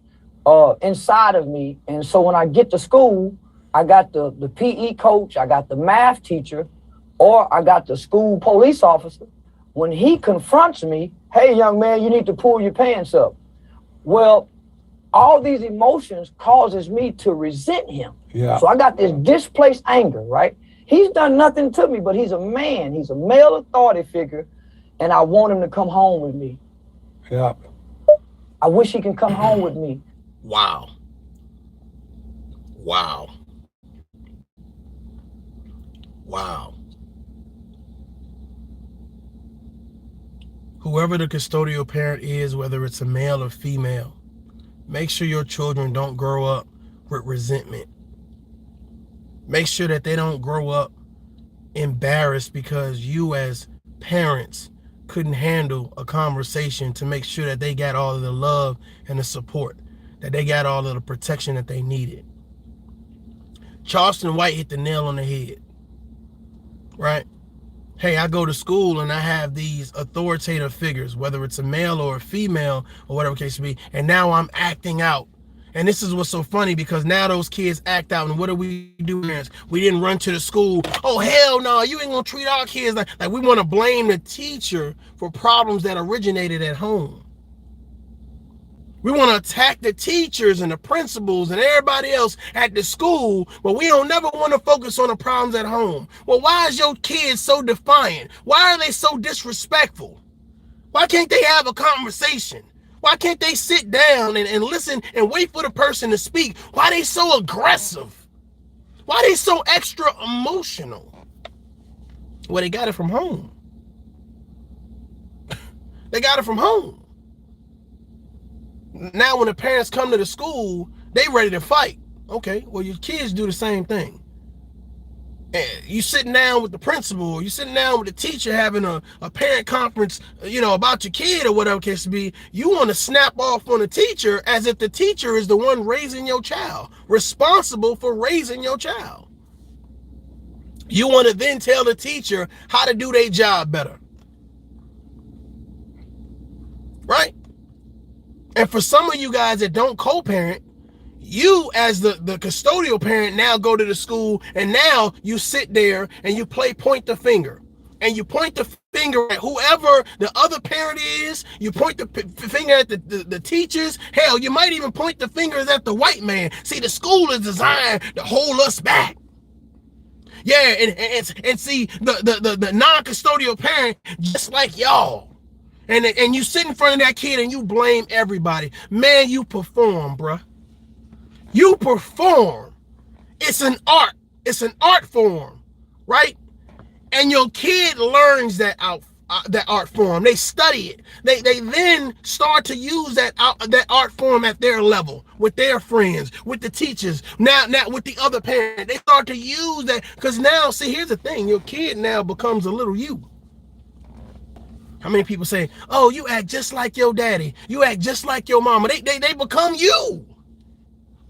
inside of me. And so when I get to school, I got the PE coach, I got the math teacher, or I got the school police officer. When he confronts me, hey, young man, you need to pull your pants up. Well, all these emotions causes me to resent him. So I got this displaced anger, right? He's done nothing to me, but he's a man. He's a male authority figure, and I want him to come home with me. I wish he can come home with me. Wow. Wow. Wow. Whoever the custodial parent is, whether it's a male or female, make sure your children don't grow up with resentment. Make sure that they don't grow up embarrassed because you as parents couldn't handle a conversation to make sure that they got all of the love and the support, that they got all of the protection that they needed. Charleston White hit the nail on the head, right? Hey, I go to school and I have these authoritative figures, whether it's a male or a female or whatever the case may be, and now I'm acting out. And this is what's so funny, because now those kids act out, and what do? We didn't run to the school. Oh, hell no, you ain't gonna treat our kids like we want to blame the teacher for problems that originated at home. We want to attack the teachers and the principals and everybody else at the school, but we don't never want to focus on the problems at home. Well, why is your kids so defiant? Why are they so disrespectful? Why can't they have a conversation? Why can't they sit down and listen and wait for the person to speak? Why are they so aggressive? Why are they so extra emotional? Well, they got it from home. They got it from home. Now when the parents come to the school, they ready to fight. Okay, well, your kids do the same thing. And you sitting down with the principal, you sitting down with the teacher having a parent conference, about your kid or whatever case to be, you want to snap off on the teacher as if the teacher is the one raising your child, responsible for raising your child. You want to then tell the teacher how to do their job better. Right? And for some of you guys that don't co-parent, you as the custodial parent now go to the school, and now you sit there and you play point the finger. And you point the finger at whoever the other parent is. You point the finger at the teachers. Hell, you might even point the fingers at the white man. See, the school is designed to hold us back. Yeah, and see, the non-custodial parent, just like y'all. And you sit in front of that kid and you blame everybody. Man, you perform, bruh. You perform. It's an art. It's an art form, right? And your kid learns that art form. They study it. They then start to use that art form at their level, with their friends, with the teachers, now with the other parent. They start to use that, because now, see, here's the thing. Your kid now becomes a little you. How many people say, oh, you act just like your daddy. You act just like your mama. They become you.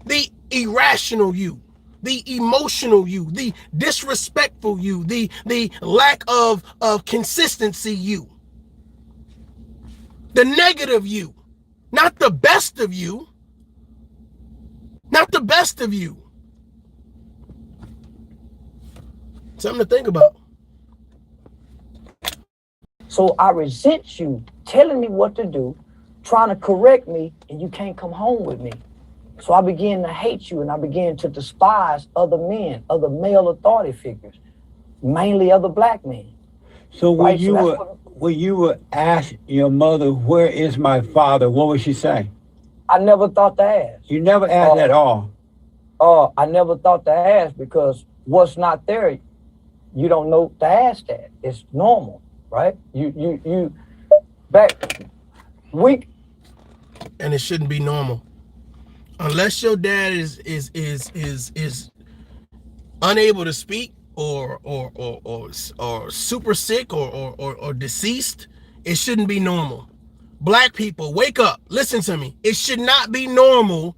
The irrational you, the emotional you, the disrespectful you, the lack of consistency you, the negative you, not the best of you, not the best of you. Something to think about. So I resent you telling me what to do, trying to correct me, and you can't come home with me. So I began to hate you, and I began to despise other men, other male authority figures, mainly other black men. So when you would ask your mother, where is my father, what would she say? I never thought to ask. You never asked at all? I never thought to ask, because what's not there, you don't know to ask that. It's normal, right? You back week. And it shouldn't be normal. Unless your dad is unable to speak or super sick or deceased, it shouldn't be normal. Black people, wake up. Listen to me. It should not be normal,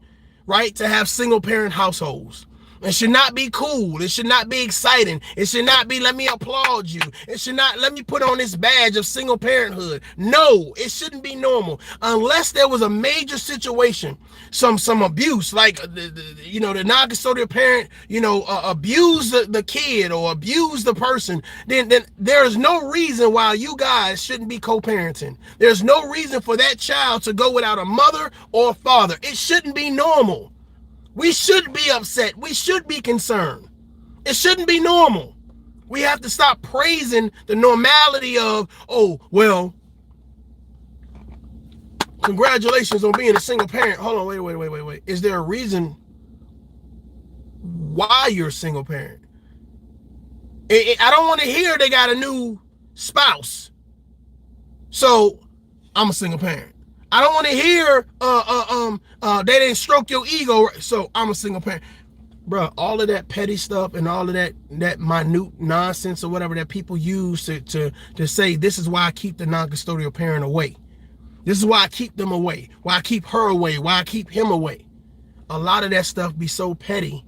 right, to have single parent households. It should not be cool. It should not be exciting. It should not be, let me applaud you. It should not, let me put on this badge of single parenthood. No, it shouldn't be normal. Unless there was a major situation, some abuse, like the non-custodial parent, abuse the kid or abuse the person, then there is no reason why you guys shouldn't be co-parenting. There's no reason for that child to go without a mother or father. It shouldn't be normal. We should be upset. We should be concerned. It shouldn't be normal. We have to stop praising the normality of, oh, well, congratulations on being a single parent. Hold on, wait. Is there a reason why you're a single parent? I don't want to hear they got a new spouse, so I'm a single parent. I don't want to hear they didn't stroke your ego, so I'm a single parent. Bro, all of that petty stuff and all of that minute nonsense or whatever that people use to say, this is why I keep the non-custodial parent away. This is why I keep them away. Why I keep her away. Why I keep him away. A lot of that stuff be so petty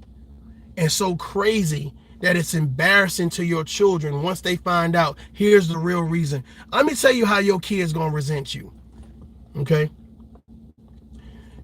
and so crazy that it's embarrassing to your children once they find out, here's the real reason. Let me tell you how your kid's gonna resent you. Okay,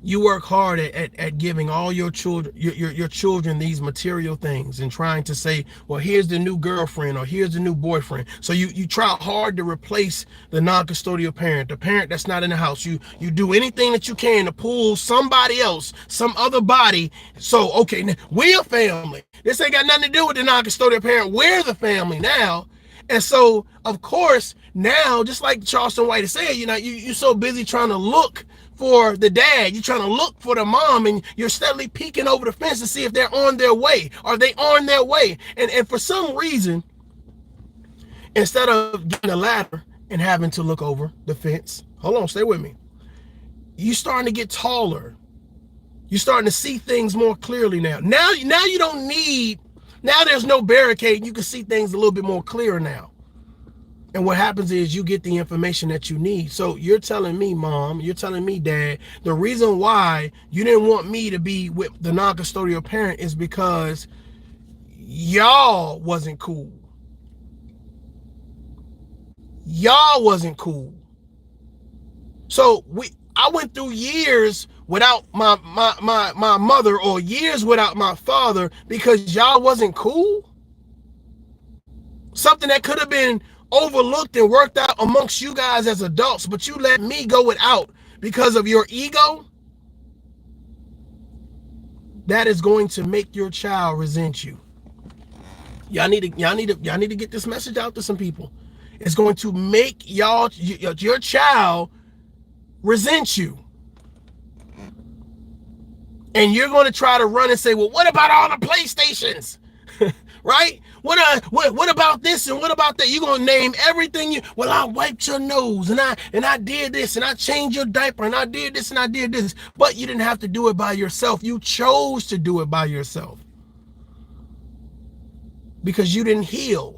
You work hard at giving all your children your children these material things and trying to say, well, here's the new girlfriend or here's the new boyfriend. So you try hard to replace the non-custodial parent, the parent that's not in the house. You do anything that you can to pull somebody else, some other body. So okay, we're a family. This ain't got nothing to do with the non-custodial parent. We're the family now. And so, of course, now, just like Charleston White has said, you're so busy trying to look for the dad, you're trying to look for the mom, and you're steadily peeking over the fence to see if they're on their way. Are they on their way? And for some reason, instead of getting a ladder and having to look over the fence, hold on, stay with me. You're starting to get taller. You're starting to see things more clearly now. Now you don't need, now there's no barricade. You can see things a little bit more clear now. And what happens is you get the information that you need. So you're telling me, mom, you're telling me, dad, the reason why you didn't want me to be with the non-custodial parent is because y'all wasn't cool. Y'all wasn't cool. So I went through years without my mother, or years without my father, because y'all wasn't cool. Something that could have been overlooked and worked out amongst you guys as adults, but you let me go without because of your ego. That is going to make your child resent you. Y'all need to get this message out to some people. It's going to make your child resent you. And you're going to try to run and say, well, what about all the PlayStations? Right? What about this and what about that? You're going to name everything. Well, I wiped your nose and I did this and I changed your diaper and I did this and I did this. But you didn't have to do it by yourself. You chose to do it by yourself because you didn't heal.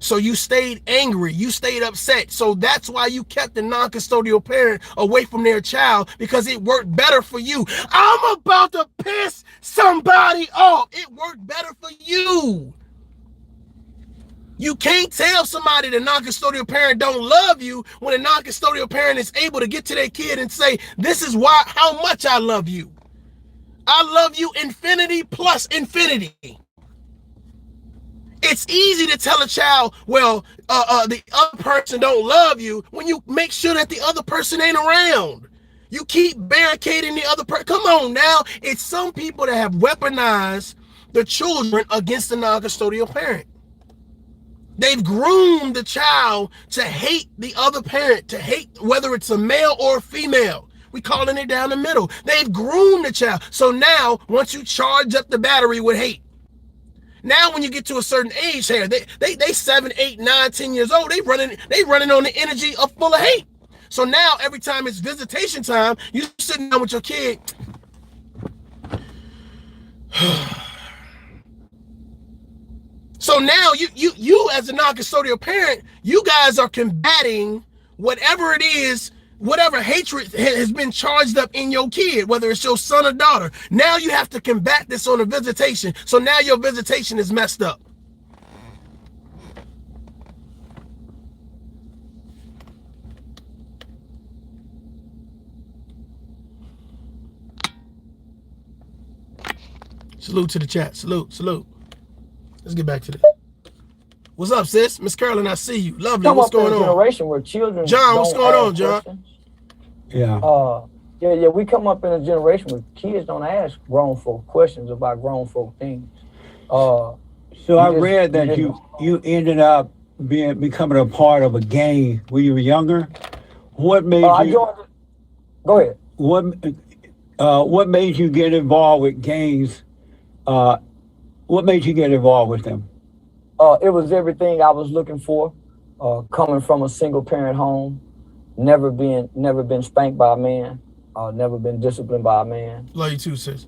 So you stayed angry, you stayed upset. So that's why you kept the non-custodial parent away from their child, because it worked better for you. I'm about to piss somebody off. It worked better for you. You can't tell somebody the non-custodial parent don't love you when a non-custodial parent is able to get to their kid and say, this is how much I love you. I love you infinity plus infinity. It's easy to tell a child, well, the other person don't love you, when you make sure that the other person ain't around. You keep barricading the other person. Come on now. It's some people that have weaponized the children against the non-custodial parent. They've groomed the child to hate the other parent, to hate whether it's a male or a female. We calling it down the middle. They've groomed the child. So now, once you charge up the battery with hate, now when you get to a certain age here, they 7, 8, 9, 10 years old, they running on the energy of full of hate. So now every time it's visitation time, you sitting down with your kid. So now you as a non-custodial parent, you guys are combating whatever it is, whatever hatred has been charged up in your kid, whether it's your son or daughter. Now you have to combat this on a visitation. So now your visitation is messed up. Salute to the chat. Salute. Let's get back to this. What's up, sis? Miss Carolyn, I see you. Lovely. What's going on? Generation where children John, what's going on, John? Questions. Yeah. We come up in a generation where kids don't ask grown folk questions about grown folk things. So I read that you ended up becoming a part of a gang when you were younger. What made you? Go ahead. What made you get involved with gangs? What made you get involved with them? It was everything I was looking for. Coming from a single parent home, never been spanked by a man, never been disciplined by a man. Love you too, sis.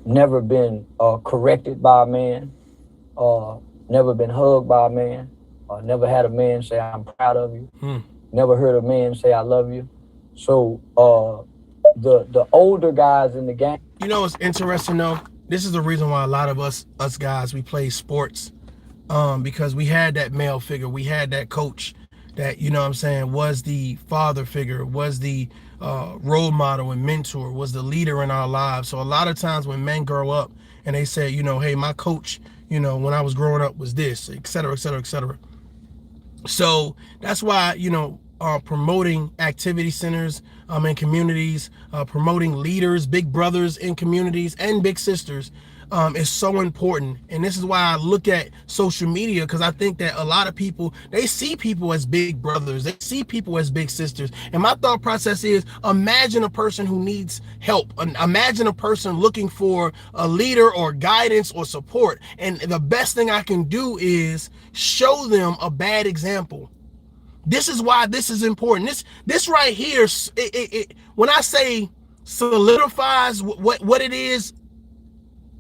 Never been corrected by a man. Never been hugged by a man. Never had a man say, I'm proud of you. Never heard a man say, I love you. So the older guys in the gang. You know what's interesting though? This is the reason why a lot of us guys, we play sports, because we had that male figure. We had that coach that, you know what I'm saying, was the father figure, was the role model and mentor, was the leader in our lives. So a lot of times when men grow up and they say, you know, hey, my coach, you know, when I was growing up was this, et cetera, et cetera, et cetera. So that's why, you know, promoting activity centers in communities, promoting leaders, big brothers in communities and big sisters is so important. And this is why I look at social media, because I think that a lot of people, they see people as big brothers, they see people as big sisters. And my thought process is, imagine a person who needs help. Imagine a person looking for a leader or guidance or support. And the best thing I can do is show them a bad example. This is why this is important. This right here, when I say solidifies what it is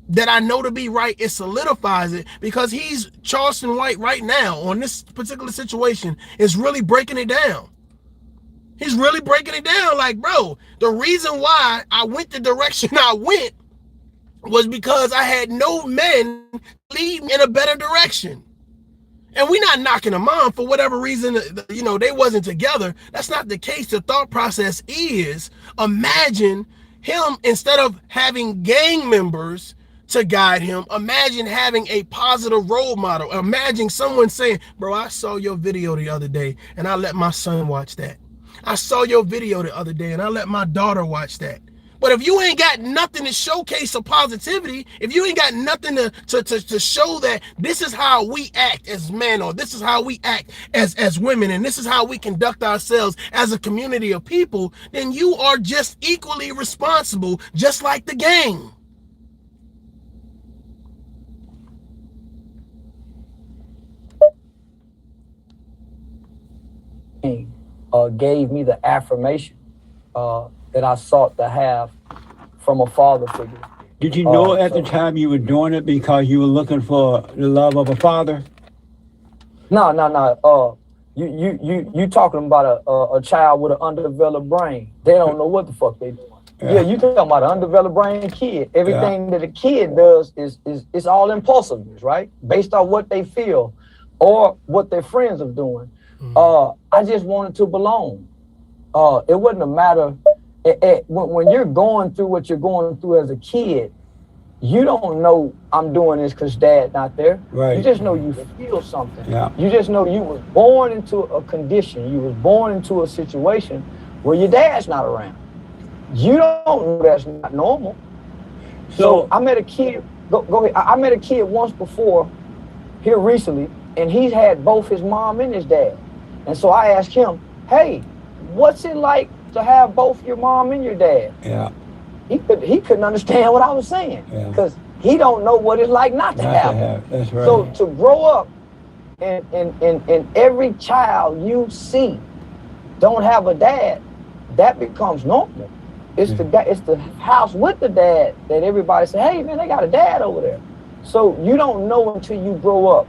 that I know to be right, it solidifies it, because he's Charleston White right now on this particular situation is really breaking it down. He's really breaking it down. Like, bro, the reason why I went the direction I went was because I had no men lead me in a better direction. And we're not knocking them on for whatever reason, you know, they wasn't together. That's not the case. The thought process is, imagine him, instead of having gang members to guide him, imagine having a positive role model. Imagine someone saying, bro, I saw your video the other day and I let my son watch that. I saw your video the other day and I let my daughter watch that. But if you ain't got nothing to showcase a positivity, if you ain't got nothing to show that this is how we act as men, or this is how we act as women, and this is how we conduct ourselves as a community of people, then you are just equally responsible, just like the gang. Gave me the affirmation that I sought to have from a father figure. Did you know at the time you were doing it because you were looking for the love of a father? No. You talking about a child with an undeveloped brain. They don't know what the fuck they doing. Yeah, you talking about an undeveloped brain kid. Everything that a kid does is all impulsiveness, right? Based on what they feel or what their friends are doing. I just wanted to belong. It wasn't a matter. When you're going through what you're going through as a kid, you don't know I'm doing this because dad not there. Right. You just know you feel something. Yeah. You just know you was born into a condition. You was born into a situation where your dad's not around. You don't know that's not normal. So I met a kid. Go ahead. I met a kid once before here recently, and he's had both his mom and his dad. And so I asked him, hey, what's it like to have both your mom and your dad? Yeah. He couldn't understand what I was saying, because he don't know what it's like not to have. That's right. So to grow up and every child you see don't have a dad, that becomes normal. It's the house with the dad that everybody say, hey man, they got a dad over there. So you don't know until you grow up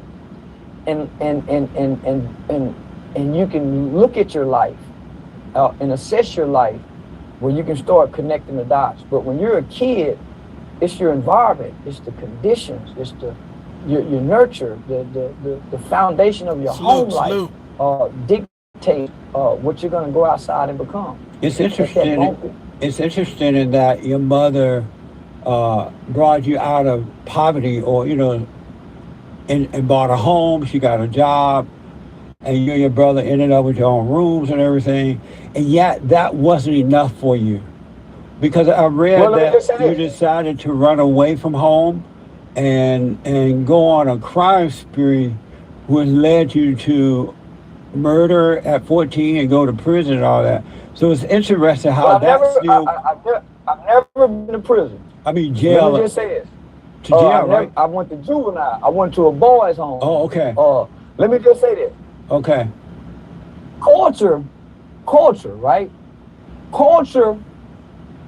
and you can look at your life and assess your life, where you can start connecting the dots. But when you're a kid, it's your environment, it's the conditions, it's your nurture, the foundation of your home life dictate what you're going to go outside and become. It's interesting. It's interesting in that your mother brought you out of poverty, or and bought a home. She got a job, and you and your brother ended up with your own rooms and everything. And yet that wasn't enough for you, because I read that you decided to run away from home and go on a crime spree, which led you to murder at 14 and go to prison and all that. So it's interesting how I've never been to prison. I mean, jail. Let me just say this. To jail, right? I went to juvenile. I went to a boys' home. Oh, okay. Let me just say this. Okay. Culture, right? Culture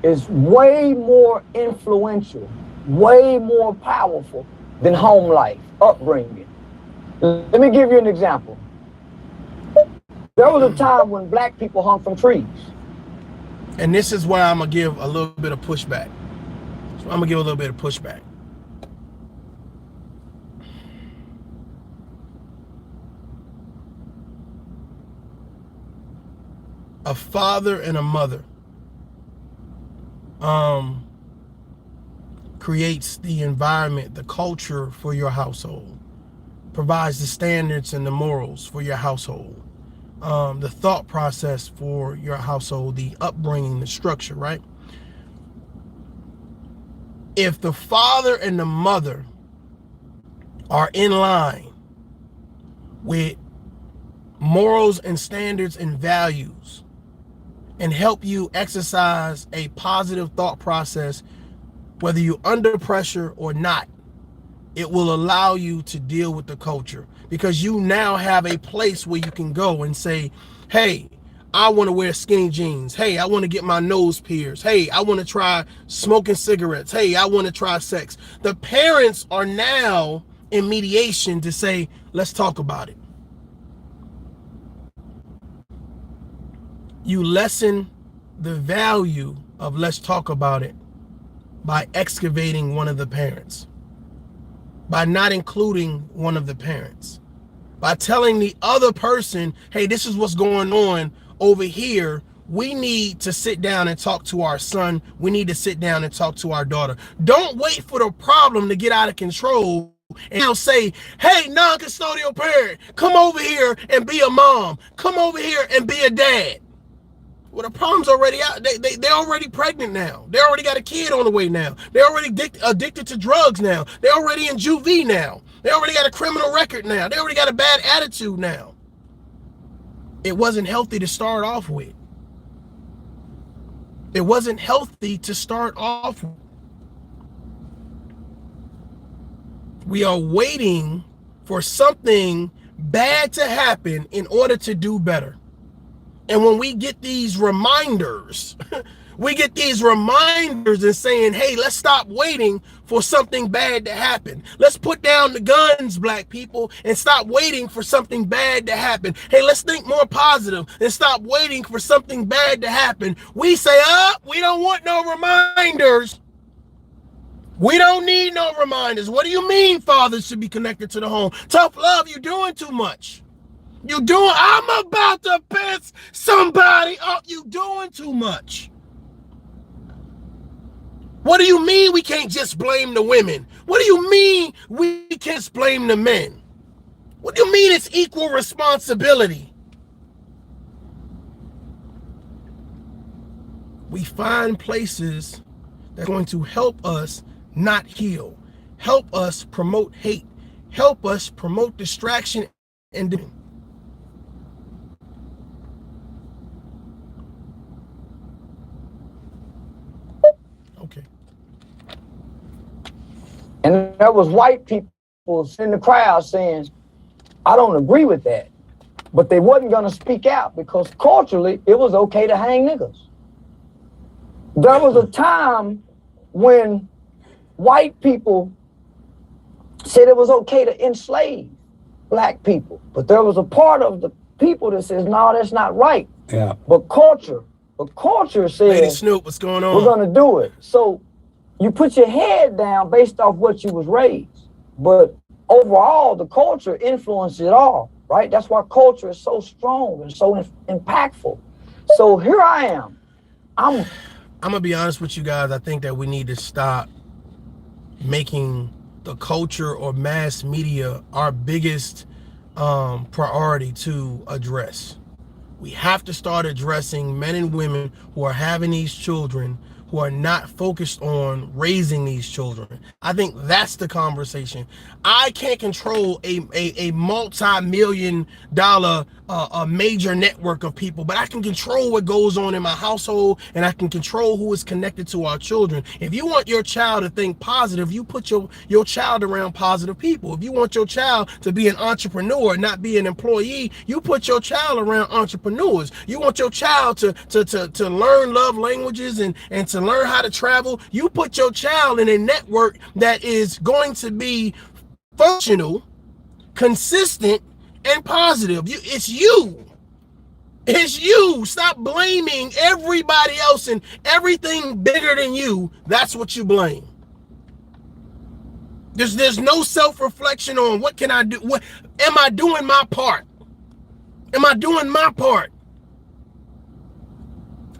is way more influential, way more powerful than home life, upbringing. Let me give you an example. There was a time when black people hung from trees. And this is where I'm going to give a little bit of pushback. So I'm going to give a little bit of pushback. A father and a mother um, creates the environment, the culture for your household, provides the standards and the morals for your household, the thought process for your household, the upbringing, the structure, right? If the father and the mother are in line with morals and standards and values and help you exercise a positive thought process, whether you're under pressure or not, it will allow you to deal with the culture, because you now have a place where you can go and say, hey, I want to wear skinny jeans. Hey, I want to get my nose pierced. Hey, I want to try smoking cigarettes. Hey, I want to try sex. The parents are now in mediation to say, let's talk about it. You lessen the value of let's talk about it by excavating one of the parents, by not including one of the parents, by telling the other person, hey, this is what's going on over here. We need to sit down and talk to our son. We need to sit down and talk to our daughter. Don't wait for the problem to get out of control and now say, hey, non-custodial parent, come over here and be a mom. Come over here and be a dad. Well, the problem's already out. They're already pregnant now. They already got a kid on the way now. They're already addicted to drugs now. They're already in juvie now. They already got a criminal record now. They already got a bad attitude now. It wasn't healthy to start off with. It wasn't healthy to start off with. We are waiting for something bad to happen in order to do better. And when we get these reminders, and saying, hey, let's stop waiting for something bad to happen. Let's put down the guns, black people, and stop waiting for something bad to happen. Hey, let's think more positive and stop waiting for something bad to happen. We say, we don't want no reminders. We don't need no reminders. What do you mean fathers should be connected to the home? Tough love, you're doing too much. I'm about to piss somebody up. You doing too much. What do you mean we can't just blame the women? What do you mean we can't blame the men? What do you mean it's equal responsibility? We find places that's going to help us not heal, help us promote hate, help us promote distraction and okay. And there was white people in the crowd saying, I don't agree with that. But they wasn't going to speak out because culturally it was okay to hang niggas. There was a time when white people said it was okay to enslave black people. But there was a part of the people that says, no, that's not right. Yeah. But culture says, Lady Snoop, what's going on? We're going to do it. So you put your head down based off what you was raised. But overall, the culture influences it all, right? That's why culture is so strong and so impactful. So here I am. I'm going to be honest with you guys. I think that we need to stop making the culture or mass media our biggest priority to address. We have to start addressing men and women who are having these children, who are not focused on raising these children. I think that's the conversation. I can't control a multi-million dollar a major network of people, but I can control what goes on in my household, and I can control who is connected to our children. If you want your child to think positive, you put your child around positive people. If you want your child to be an entrepreneur, not be an employee, you put your child around entrepreneurs. You want your child to learn love languages and to learn how to travel, you put your child in a network that is going to be functional, consistent, and positive. It's you. It's you. Stop blaming everybody else and everything bigger than you. That's what you blame. There's no self-reflection on what can I do? What am I doing my part? Am I doing my part?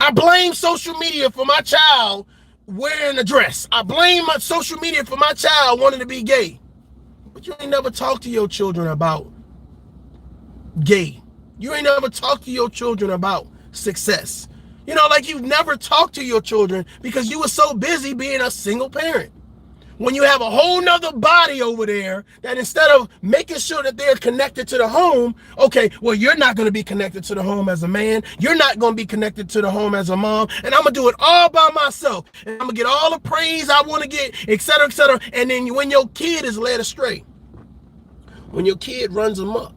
I blame social media for my child wearing a dress. I blame my social media for my child wanting to be gay. But you ain't never talked to your children about gay. You ain't never talked to your children about success. You know, like you've never talked to your children because you were so busy being a single parent. When you have a whole nother body over there that instead of making sure that they're connected to the home, okay, well, you're not going to be connected to the home as a man. You're not going to be connected to the home as a mom. And I'm going to do it all by myself. And I'm going to get all the praise I want to get, et cetera, et cetera. And then when your kid is led astray, when your kid runs amok,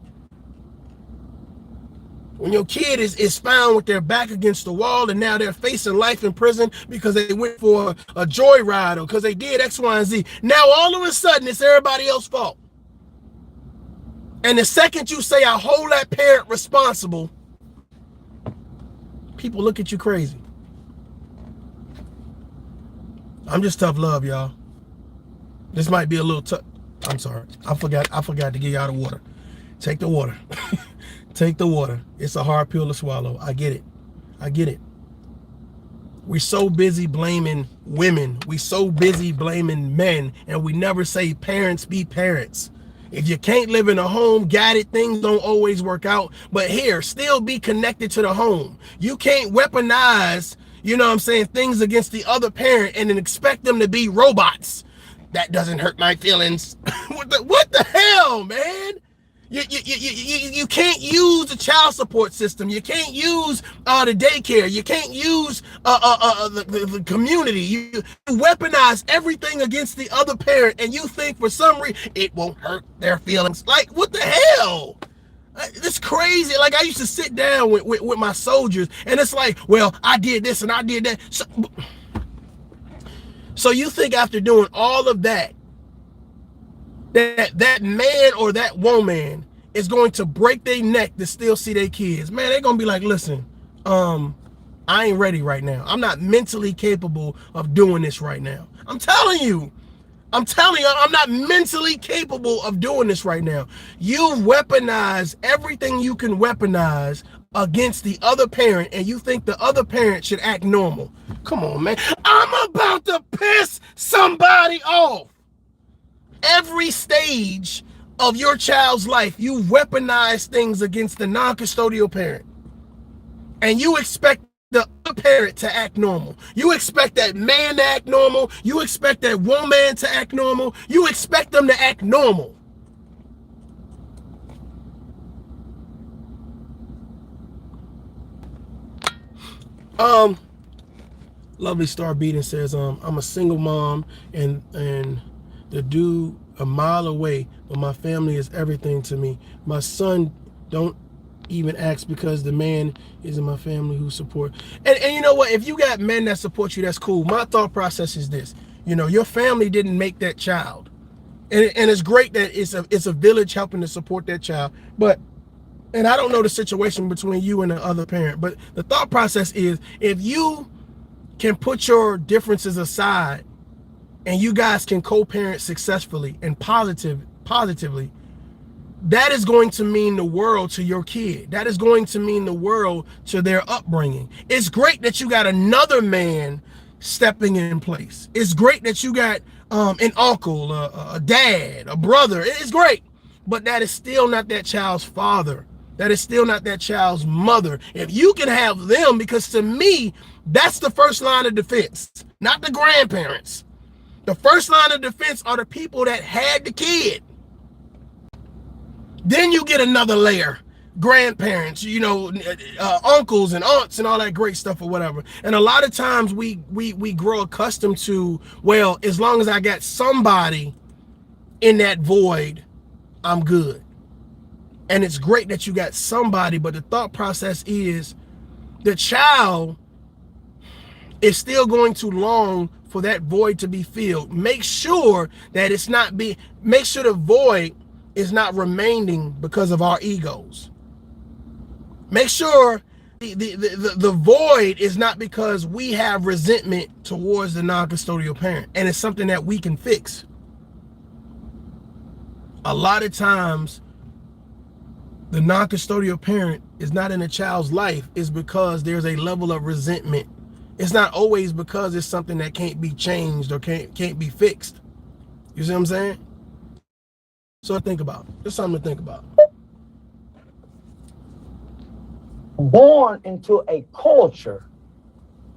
when your kid is found with their back against the wall and now they're facing life in prison because they went for a joyride or because they did X, Y, and Z. Now all of a sudden it's everybody else's fault. And the second you say I hold that parent responsible, people look at you crazy. I'm just tough love, y'all. This might be a little tough. I'm sorry. I forgot to give y'all the water. Take the water. Take the water. It's a hard pill to swallow. I get it. I get it. We're so busy blaming women. We're so busy blaming men. And we never say parents be parents. If you can't live in a home, got it, things don't always work out. But here, still be connected to the home. You can't weaponize, you know what I'm saying, things against the other parent and then expect them to be robots. That doesn't hurt my feelings. What the hell, man? You can't use the child support system. You can't use the daycare. You can't use the community. You weaponize everything against the other parent, and you think for some reason it won't hurt their feelings. Like, what the hell? It's crazy. Like, I used to sit down with my soldiers, and it's like, well, I did this and I did that. So you think after doing all of that, that man or that woman is going to break their neck to still see their kids? Man, they're gonna be like, listen, I ain't ready right now. I'm not mentally capable of doing this right now. I'm telling you, I'm not mentally capable of doing this right now. You weaponize everything you can weaponize against the other parent, and you think the other parent should act normal. Come on, man. I'm about to piss somebody off. Every stage of your child's life, you weaponize things against the non-custodial parent. And you expect the other parent to act normal. You expect that man to act normal. You expect that woman to act normal. You expect them to act normal. Lovely Star Beating says, I'm a single mom and the dude a mile away, but my family is everything to me. My son don't even ask because the man is in my family who support. And you know what? If you got men that support you, that's cool. My thought process is this: you know, your family didn't make that child, and it's great that it's a village helping to support that child. But, and I don't know the situation between you and the other parent, but the thought process is, if you can put your differences aside and you guys can co-parent successfully and positively, that is going to mean the world to your kid. That is going to mean the world to their upbringing. It's great that you got another man stepping in place. It's great that you got an uncle, a dad, a brother. It's great, but that is still not that child's father. That is still not that child's mother. If you can have them, because to me, that's the first line of defense, not the grandparents. The first line of defense are the people that had the kid. Then you get another layer, grandparents, you know, uncles and aunts and all that great stuff or whatever. And a lot of times we grow accustomed to, well, as long as I got somebody in that void, I'm good. And it's great that you got somebody, but the thought process is the child is still going to long for that void to be filled. Make sure that it's not make sure the void is not remaining because of our egos. Make sure the void is not because we have resentment towards the non-custodial parent, and it's something that we can fix. A lot of times, the non-custodial parent is not in a child's life is because there's a level of resentment it's not always because it's something that can't be changed or can't be fixed. You see what I'm saying? So think about. It's something to think about. Born into a culture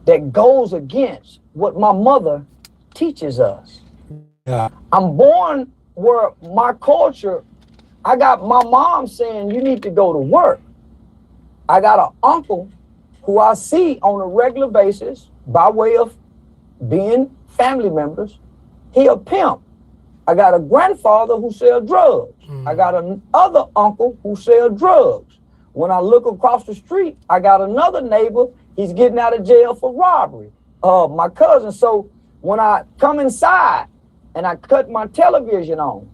that goes against what my mother teaches us. Yeah. I'm born where my culture, I got my mom saying you need to go to work. I got an uncle who I see on a regular basis by way of being family members. He a pimp. I got a grandfather who sell drugs. I got another uncle who sell drugs. When I look across the street, I got another neighbor. He's getting out of jail for robbery. My cousin. So when I come inside and I cut my television on,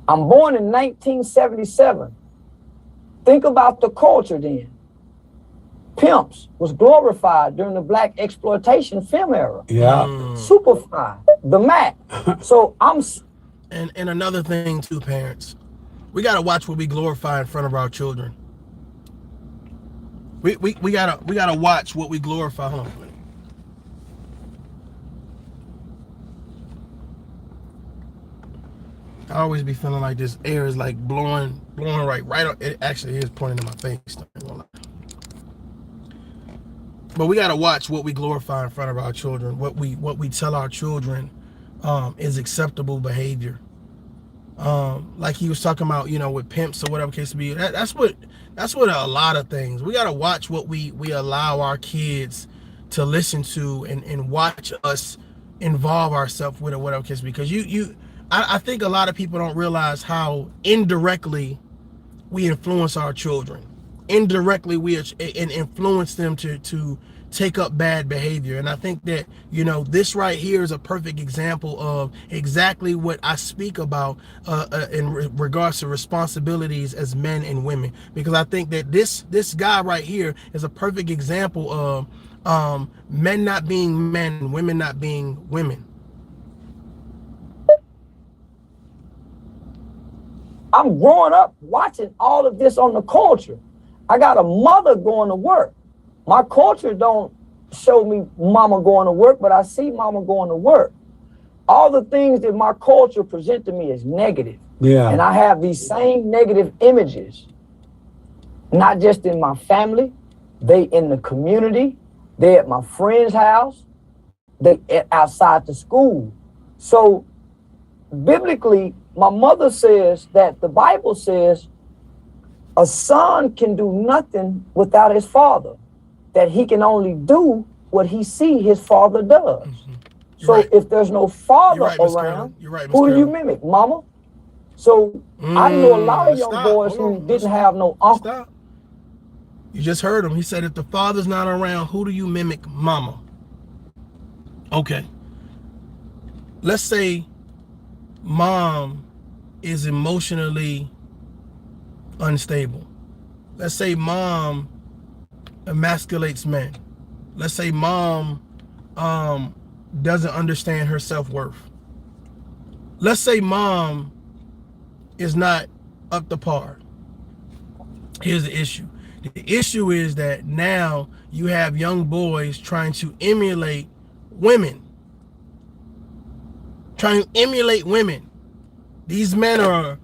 I'm born in 1977. Think about the culture then. Pimps was glorified during the black exploitation film era. Yeah. Superfly, the Mac. So And another thing too, parents, we gotta watch what we glorify in front of our children. We gotta watch what we glorify. Hold on. I always be feeling like this air is like blowing right up. It actually is pointing in my face. But we gotta watch what we glorify in front of our children. What we tell our children is acceptable behavior. Like he was talking about, with pimps or whatever case may be. That's what a lot of things. We gotta watch what we allow our kids to listen to and watch us involve ourselves with, or whatever case may be. Because I think a lot of people don't realize how indirectly we influence our children. Indirectly we influence them to take up bad behavior. And I think that this right here is a perfect example of exactly what I speak about in regards to responsibilities as men and women, because I think that this guy right here is a perfect example of men not being men and women not being women. I'm growing up watching all of this on the culture. I got a mother going to work. My culture don't show me mama going to work, but I see mama going to work. All the things that my culture present to me is negative. Yeah. And I have these same negative images, not just in my family, they in the community, they at my friend's house, they outside the school. So biblically, my mother says that the Bible says a son can do nothing without his father, that he can only do what he see his father does. So right. If there's no father around, who do you mimic? Mama? So I know a lot of young boys who didn't have no uncle. Stop. You just heard him. He said, if the father's not around, who do you mimic? Mama. Okay. Let's say mom is emotionally unstable. Let's say mom emasculates men. Let's say mom doesn't understand her self-worth. Let's say mom is not up to par. Here's the issue. The issue is that now you have young boys trying to emulate women. These men are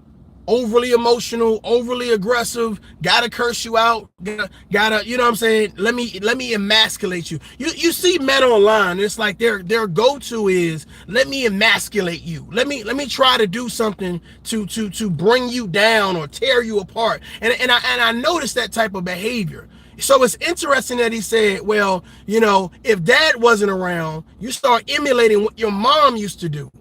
overly emotional, overly aggressive, gotta curse you out, gotta, you know what I'm saying? Let me emasculate you. You see men online, it's like their go-to is, let me emasculate you. Let me try to do something to bring you down or tear you apart. And I noticed that type of behavior. So it's interesting that he said, well, if dad wasn't around, you start emulating what your mom used to do.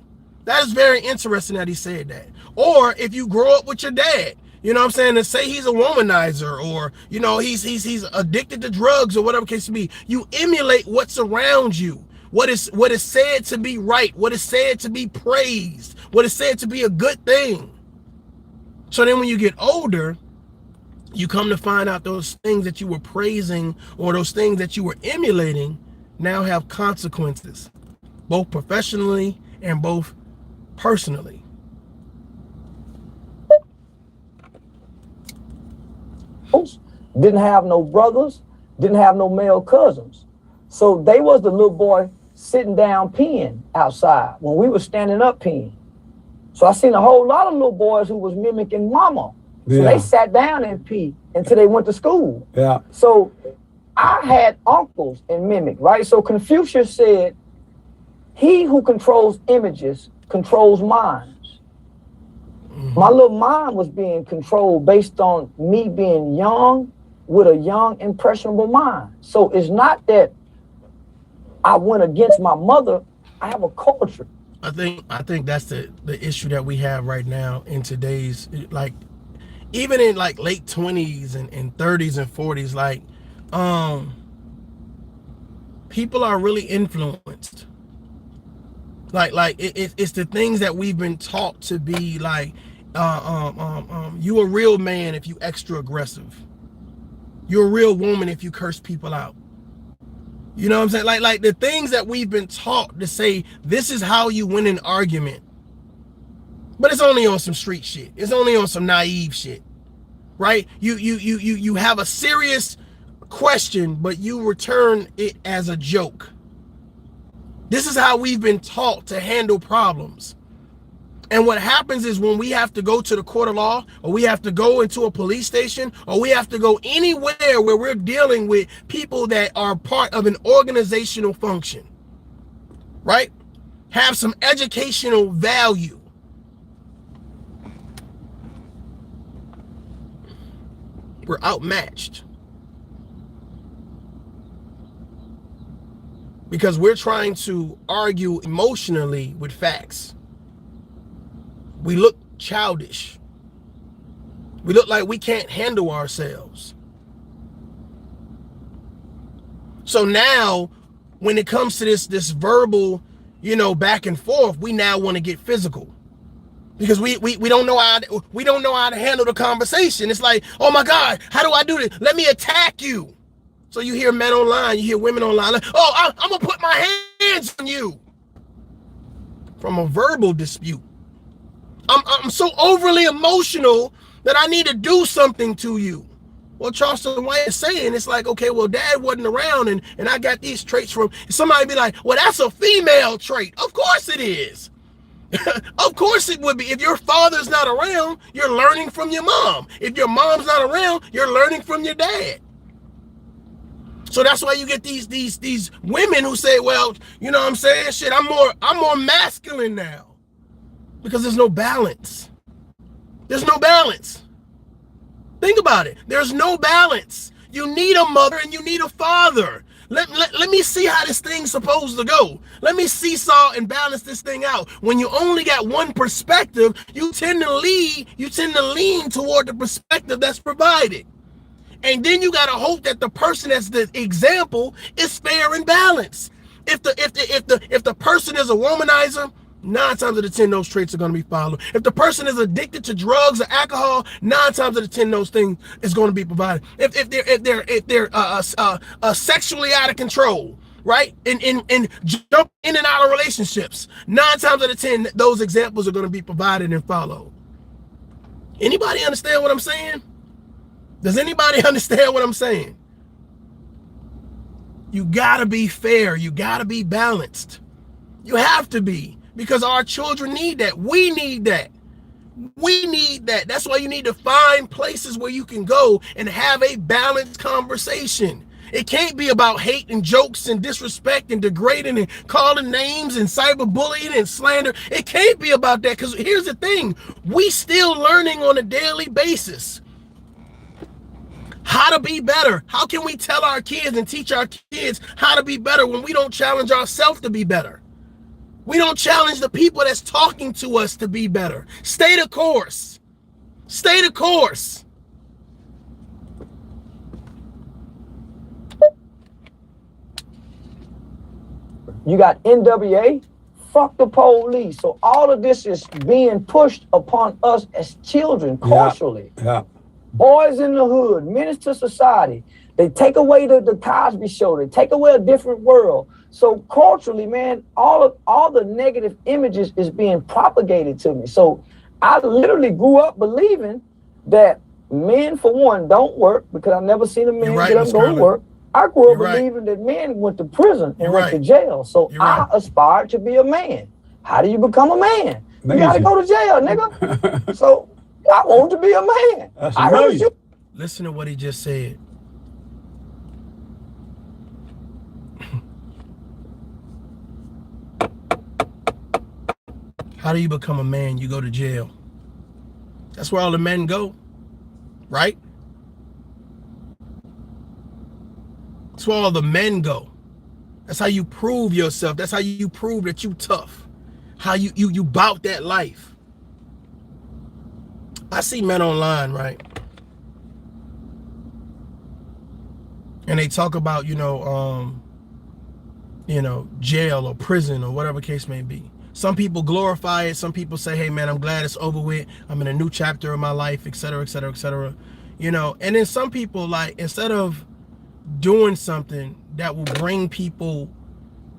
That is very interesting that he said that. Or if you grow up with your dad, you know what I'm saying, and say he's a womanizer, or he's addicted to drugs, or whatever case may be, you emulate what's around you. What is said to be right, what is said to be praised, what is said to be a good thing. So then when you get older, you come to find out those things that you were praising or those things that you were emulating now have consequences, both professionally and both personally. Didn't have no brothers, didn't have no male cousins. So they was the little boy sitting down peeing outside when we were standing up peeing. So I seen a whole lot of little boys who was mimicking mama. So they sat down and pee until they went to school. Yeah. So I had uncles in mimic, right? So Confucius said, he who controls images controls minds. My little mind was being controlled based on me being young with a young, impressionable mind. So it's not that I went against my mother. I have a culture. I think that's the issue that we have right now in today's, like, even in like late 20s and 30s and 40s, like, people are really influenced. Like it's the things that we've been taught to be like, you a real man if you extra aggressive. You're a real woman if you curse people out. You know what I'm saying? Like the things that we've been taught to say, this is how you win an argument. But it's only on some street shit. It's only on some naive shit. Right? You have a serious question, but you return it as a joke. This is how we've been taught to handle problems. And what happens is when we have to go to the court of law, or we have to go into a police station, or we have to go anywhere where we're dealing with people that are part of an organizational function, right? Have some educational value. We're outmatched. Because we're trying to argue emotionally with facts. We look childish. We look like we can't handle ourselves. So now, when it comes to this verbal, back and forth, we now want to get physical. Because we don't know how to handle the conversation. It's like, oh my God, how do I do this? Let me attack you. So you hear men online, you hear women online, like, oh, I'm gonna put my hands on you. From a verbal dispute. I'm so overly emotional that I need to do something to you. Well, Charleston White is saying, it's like, okay, well, dad wasn't around and I got these traits from, somebody be like, well, that's a female trait. Of course it is. Of course it would be. If your father's not around, you're learning from your mom. If your mom's not around, you're learning from your dad. So that's why you get these women who say, well, you know what I'm saying? Shit, I'm more masculine now. Because there's no balance. There's no balance. Think about it. There's no balance. You need a mother and you need a father. Let me see how this thing's supposed to go. Let me seesaw and balance this thing out. When you only got one perspective, you tend to lean toward the perspective that's provided. And then you gotta hope that the person that's the example is fair and balanced. If the person is a womanizer, 9 times out of 10 those traits are going to be followed. If the person is addicted to drugs or alcohol, 9 times out of 10 those things is going to be provided. If they're sexually out of control, right, and jump in and out of relationships, 9 times out of 10 those examples are going to be provided and followed. Anybody understand what I'm saying? Does anybody understand what I'm saying? You gotta be fair. You gotta be balanced. You have to be. Because our children need that. We need that. We need that. That's why you need to find places where you can go and have a balanced conversation. It can't be about hate and jokes and disrespect and degrading and calling names and cyberbullying and slander. It can't be about that, because here's the thing. We still learning on a daily basis how to be better. How can we tell our kids and teach our kids how to be better when we don't challenge ourselves to be better? We don't challenge the people that's talking to us to be better. Stay the course. Stay the course. You got NWA, fuck the police. So all of this is being pushed upon us as children culturally. Yeah. Boys in the hood, menace to society. They take away the Cosby Show. They take away a different world. So culturally, man, all the negative images is being propagated to me. So I literally grew up believing that men, for one, don't work, because I've never seen a man get up and go to work. I grew up You're right. believing that men went to prison and You're went to right. jail. So You're I right. aspired to be a man. How do you become a man? You gotta Amazing. go to jail, nigga. So I want to be a man. That's I heard amazing. you. Listen to what he just said. How do you become a man? You go to jail. That's where all the men go, right? That's where all the men go. That's how you prove yourself. That's how you prove that you tough. How you bout that life. I see men online, right? And they talk about, jail or prison or whatever case may be. Some people glorify it. Some people say, hey man, I'm glad it's over with. I'm in a new chapter of my life, et cetera, et cetera, et cetera. And then some people, like, instead of doing something that will bring people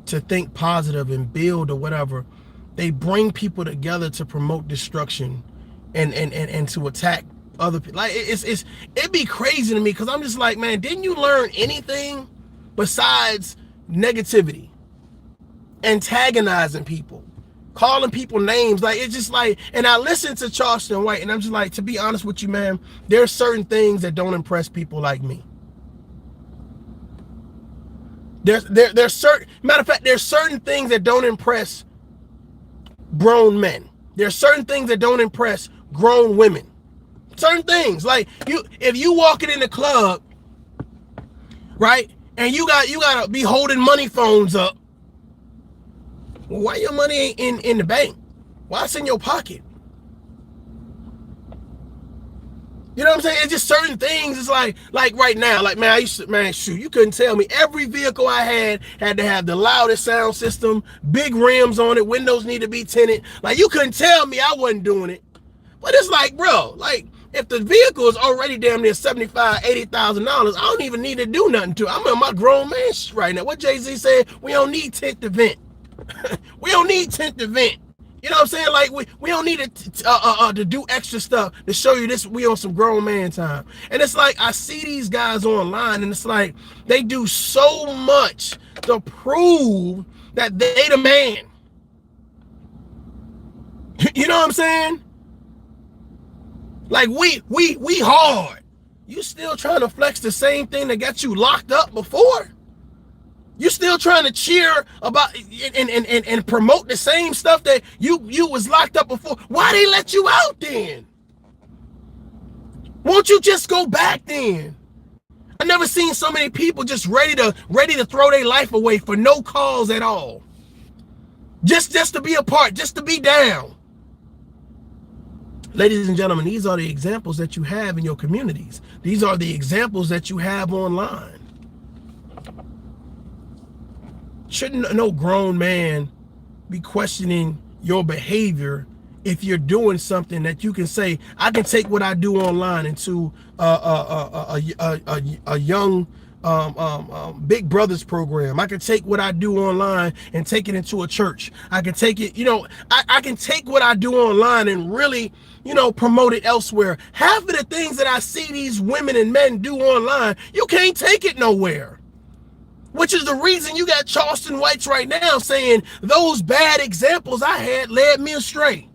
to think positive and build or whatever, they bring people together to promote destruction and to attack other people. Like, it'd be crazy to me, because I'm just like, man, didn't you learn anything besides negativity, antagonizing people, calling people names? Like, it's just like, and I listen to Charleston White, and I'm just like, to be honest with you, man, there's certain things that don't impress people like me. There's certain, matter of fact, there's certain things that don't impress grown men. There's certain things that don't impress grown women. Certain things, like, if you walking in the club, right, and you gotta be holding money phones up, well, why your money ain't in the bank? Why it's in your pocket? You know what I'm saying? It's just certain things. It's like right now, like, man, shoot, you couldn't tell me. Every vehicle I had to have the loudest sound system, big rims on it, windows need to be tinted. Like, you couldn't tell me I wasn't doing it. But it's like, bro, like, if the vehicle is already damn near $75,000, $80,000, I don't even need to do nothing to it. I'm in my grown man shit right now. What Jay-Z said, we don't need tint to vent. We don't need tint to vent. You know what I'm saying? Like, we don't need to do extra stuff to show you this. We on some grown man time. And it's like, I see these guys online, and it's like, they do so much to prove that they the man. You know what I'm saying? Like, we hard. You still trying to flex the same thing that got you locked up before? You still trying to cheer about and promote the same stuff that you was locked up before? Why they let you out then? Won't you just go back then? I never seen so many people just ready to throw their life away for no cause at all. Just to be a part, just to be down. Ladies and gentlemen, these are the examples that you have in your communities. These are the examples that you have online. Shouldn't no grown man be questioning your behavior if you're doing something that you can say, I can take what I do online into a young Big Brothers program. I can take what I do online and take it into a church. I can take it, I can take what I do online and really, promote it elsewhere. Half of the things that I see these women and men do online, you can't take it nowhere. Which is the reason you got Charleston Whites right now saying those bad examples I had led me astray.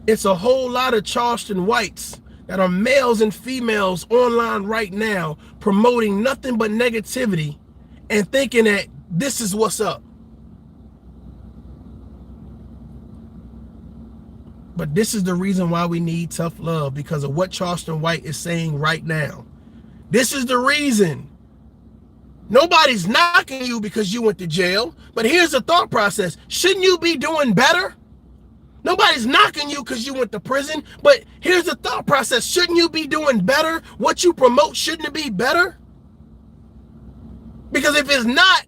It's a whole lot of Charleston Whites that are males and females online right now promoting nothing but negativity and thinking that this is what's up. But this is the reason why we need tough love, because of what Charleston White is saying right now. This is the reason. Nobody's knocking you because you went to jail, but here's the thought process. Shouldn't you be doing better? Nobody's knocking you because you went to prison, but here's the thought process. Shouldn't you be doing better? What you promote, shouldn't it be better? Because if it's not,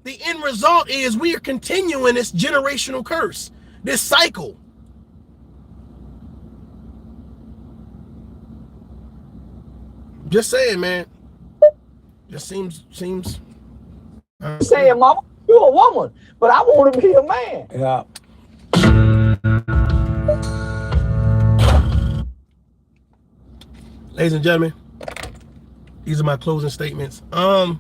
the end result is we are continuing this generational curse, this cycle. Just saying, man. Just seems. Saying, mama, you're a woman, but I want to be a man. Yeah. Ladies and gentlemen, These are my closing statements. Find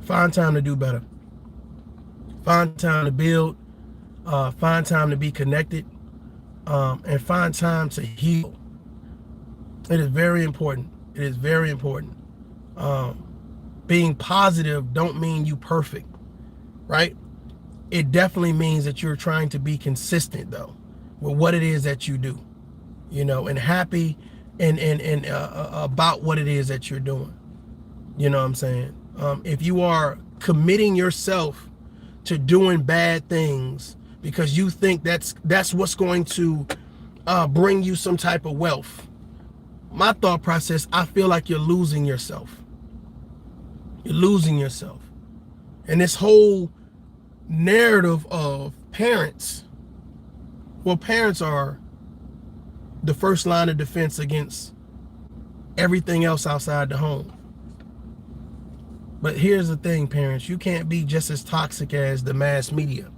time to do better. Find time to build. Find time to be connected. And find time to heal. It is very important. It is very important. Being positive don't mean you perfect, right? It definitely means that you're trying to be consistent though with what it is that you do, and happy and about what it is that you're doing. You know what I'm saying? If you are committing yourself to doing bad things because you think that's what's going to bring you some type of wealth, my thought process, I feel like you're losing yourself. You're losing yourself. And this whole narrative of parents, well, parents are the first line of defense against everything else outside the home. But here's the thing, parents, you can't be just as toxic as the mass media.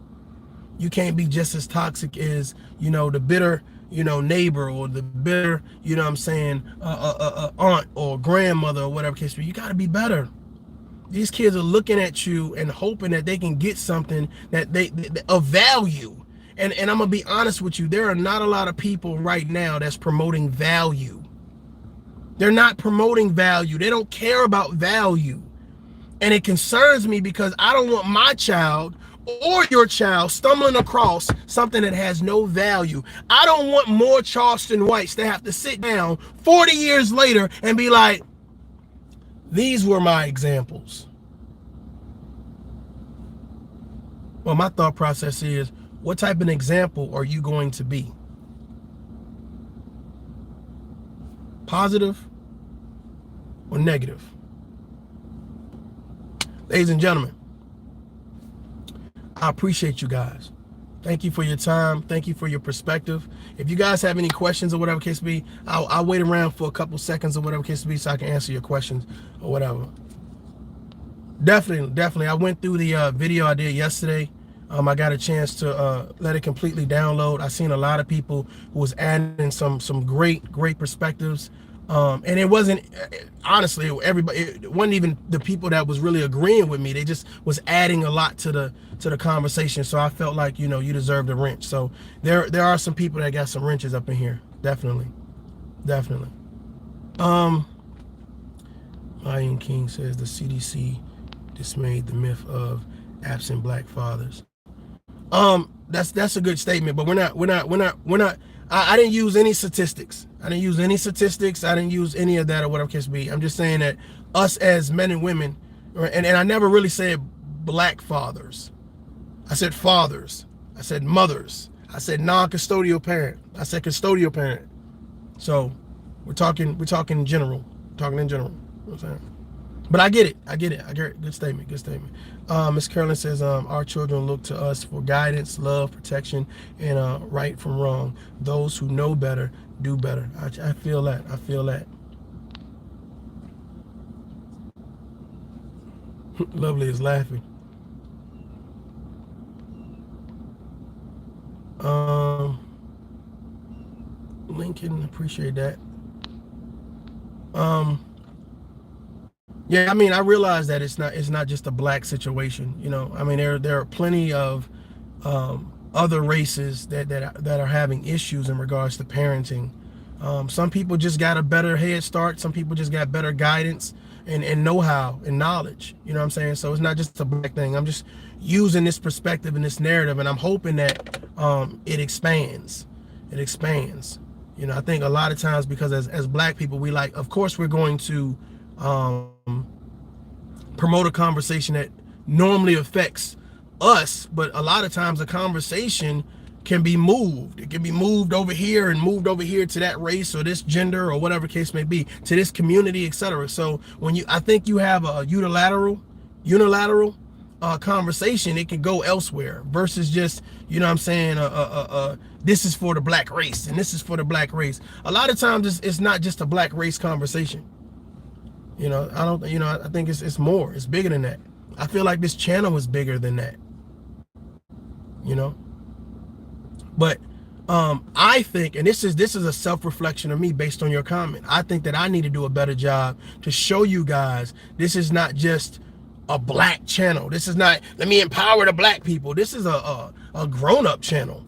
You can't be just as toxic as, the bitter, neighbor, or the bitter, aunt or grandmother or whatever case. You got to be better. These kids are looking at you and hoping that they can get something that they of value. And I'm gonna be honest with you, there are not a lot of people right now that's promoting value. They're not promoting value. They don't care about value. And it concerns me because I don't want my child or your child stumbling across something that has no value. I don't want more Charleston whites to have to sit down 40 years later and be like, these were my examples. Well, my thought process is, what type of example are you going to be? Positive or negative? Ladies and gentlemen, I appreciate you guys. Thank you for your time. Thank you for your perspective. If you guys have any questions or whatever case be, I'll wait around for a couple seconds or whatever case be so I can answer your questions or whatever. Definitely. I went through the video I did yesterday. I got a chance to let it completely download. I seen a lot of people who was adding some great perspectives. And it wasn't, honestly, everybody, it wasn't even the people that was really agreeing with me. They just was adding a lot to the conversation. So I felt like, you deserved a wrench. So there are some people that got some wrenches up in here. Definitely. Lion King says the CDC dismayed the myth of absent black fathers. That's a good statement, but we're not. I didn't use any statistics. I didn't use any of that or whatever case be. I'm just saying that us as men and women, and I never really said black fathers. I said fathers. I said mothers. I said non-custodial parent. I said custodial parent. So we're talking in general. Talking in general. You know what I'm saying? But I get it. Good statement. Miss Carolyn says, our children look to us for guidance, love, protection, and right from wrong. Those who know better do better. I feel that. Lovely is laughing. Lincoln, appreciate that. Yeah, I mean, I realize that it's not just a black situation. I mean, there are plenty of other races that are having issues in regards to parenting. Some people just got a better head start. Some people just got better guidance and know-how and knowledge. You know what I'm saying? So it's not just a black thing. I'm just using this perspective and this narrative, and I'm hoping that it expands. I think a lot of times, because as black people, we like, of course, we're going to promote a conversation that normally affects us, but a lot of times the conversation can be moved. It can be moved over here and moved over here to that race or this gender or whatever case may be, to this community, etc. So I think you have a unilateral conversation, it can go elsewhere versus just, this is for the black race and this is for the black race. A lot of times it's not just a black race conversation. I think it's more. It's bigger than that. I feel like this channel is bigger than that. But I think, and this is a self-reflection of me based on your comment, I think that I need to do a better job to show you guys this is not just a black channel. This is not, let me empower the black people. This is a grown-up channel.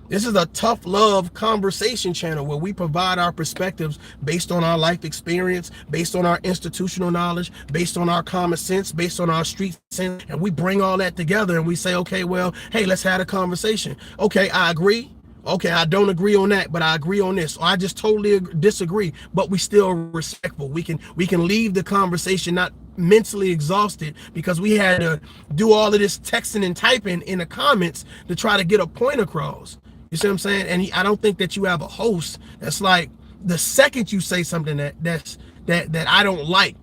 This is a tough love conversation channel where we provide our perspectives based on our life experience, based on our institutional knowledge, based on our common sense, based on our street sense, and we bring all that together and we say, okay, well, hey, let's have a conversation. Okay, I agree. Okay, I don't agree on that, but I agree on this. Or I just totally disagree, but we still respectful. We can leave the conversation not mentally exhausted because we had to do all of this texting and typing in the comments to try to get a point across. You see what I'm saying? And I don't think that you have a host that's like, the second you say something that I don't like,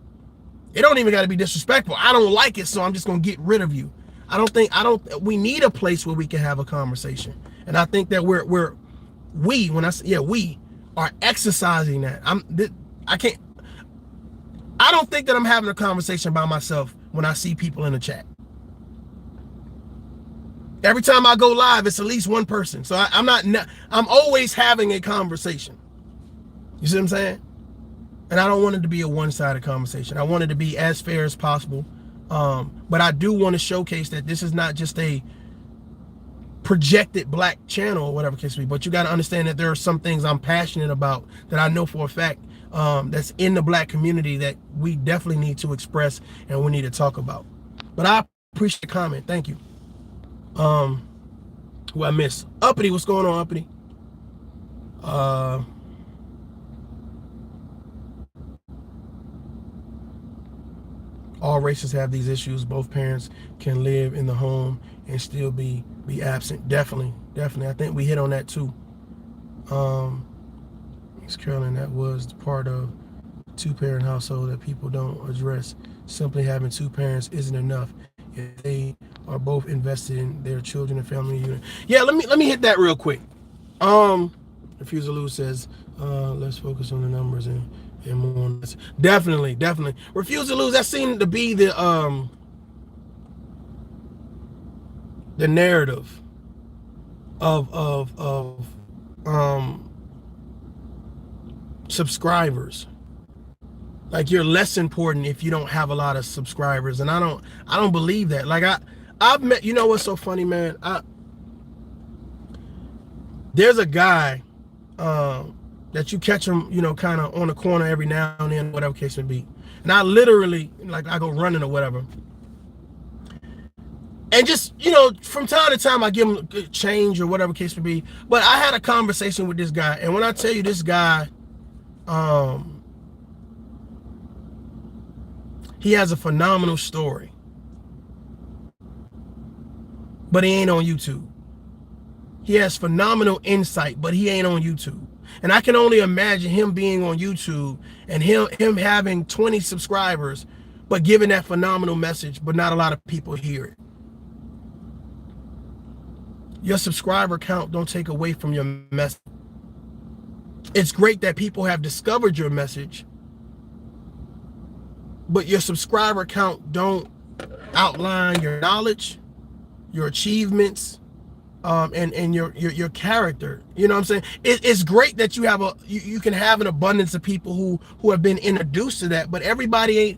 it don't even got to be disrespectful. I don't like it, so I'm just gonna get rid of you. We need a place where we can have a conversation. And I think that we are exercising that. I don't think that I'm having a conversation by myself when I see people in the chat. Every time I go live, it's at least one person. So I'm always having a conversation. You see what I'm saying? And I don't want it to be a one-sided conversation. I want it to be as fair as possible. But I do want to showcase that this is not just a projected black channel or whatever case may be, but you got to understand that there are some things I'm passionate about that I know for a fact that's in the black community that we definitely need to express and we need to talk about. But I appreciate the comment. Thank you. Who I missed? Uppity, what's going on, Uppity? All races have these issues. Both parents can live in the home and still be absent. Definitely. I think we hit on that too. Miss Carolyn, that was part of two-parent household that people don't address. Simply having two parents isn't enough if they are both invested in their children and family unit. Yeah, let me hit that real quick. Refusaloo says, let's focus on the numbers and more on this. Definitely. Refusaloo, that seemed to be the narrative of subscribers. Like, you're less important if you don't have a lot of subscribers, and I don't believe that. Like, I've met, you know what's so funny, man? There's a guy that you catch him, you know, kind of on the corner every now and then, whatever case may be. And I literally, like, I go running or whatever. And just, you know, from time to time, I give him change or whatever case may be. But I had a conversation with this guy. And when I tell you this guy, he has a phenomenal story. But he ain't on YouTube. He has phenomenal insight, but he ain't on YouTube. And I can only imagine him being on YouTube and him having 20 subscribers, but giving that phenomenal message, but not a lot of people hear it. Your subscriber count don't take away from your message. It's great that people have discovered your message, but your subscriber count don't outline your knowledge, your achievements, and your character. You know what I'm saying? It's great that you have you can have an abundance of people who have been introduced to that, but everybody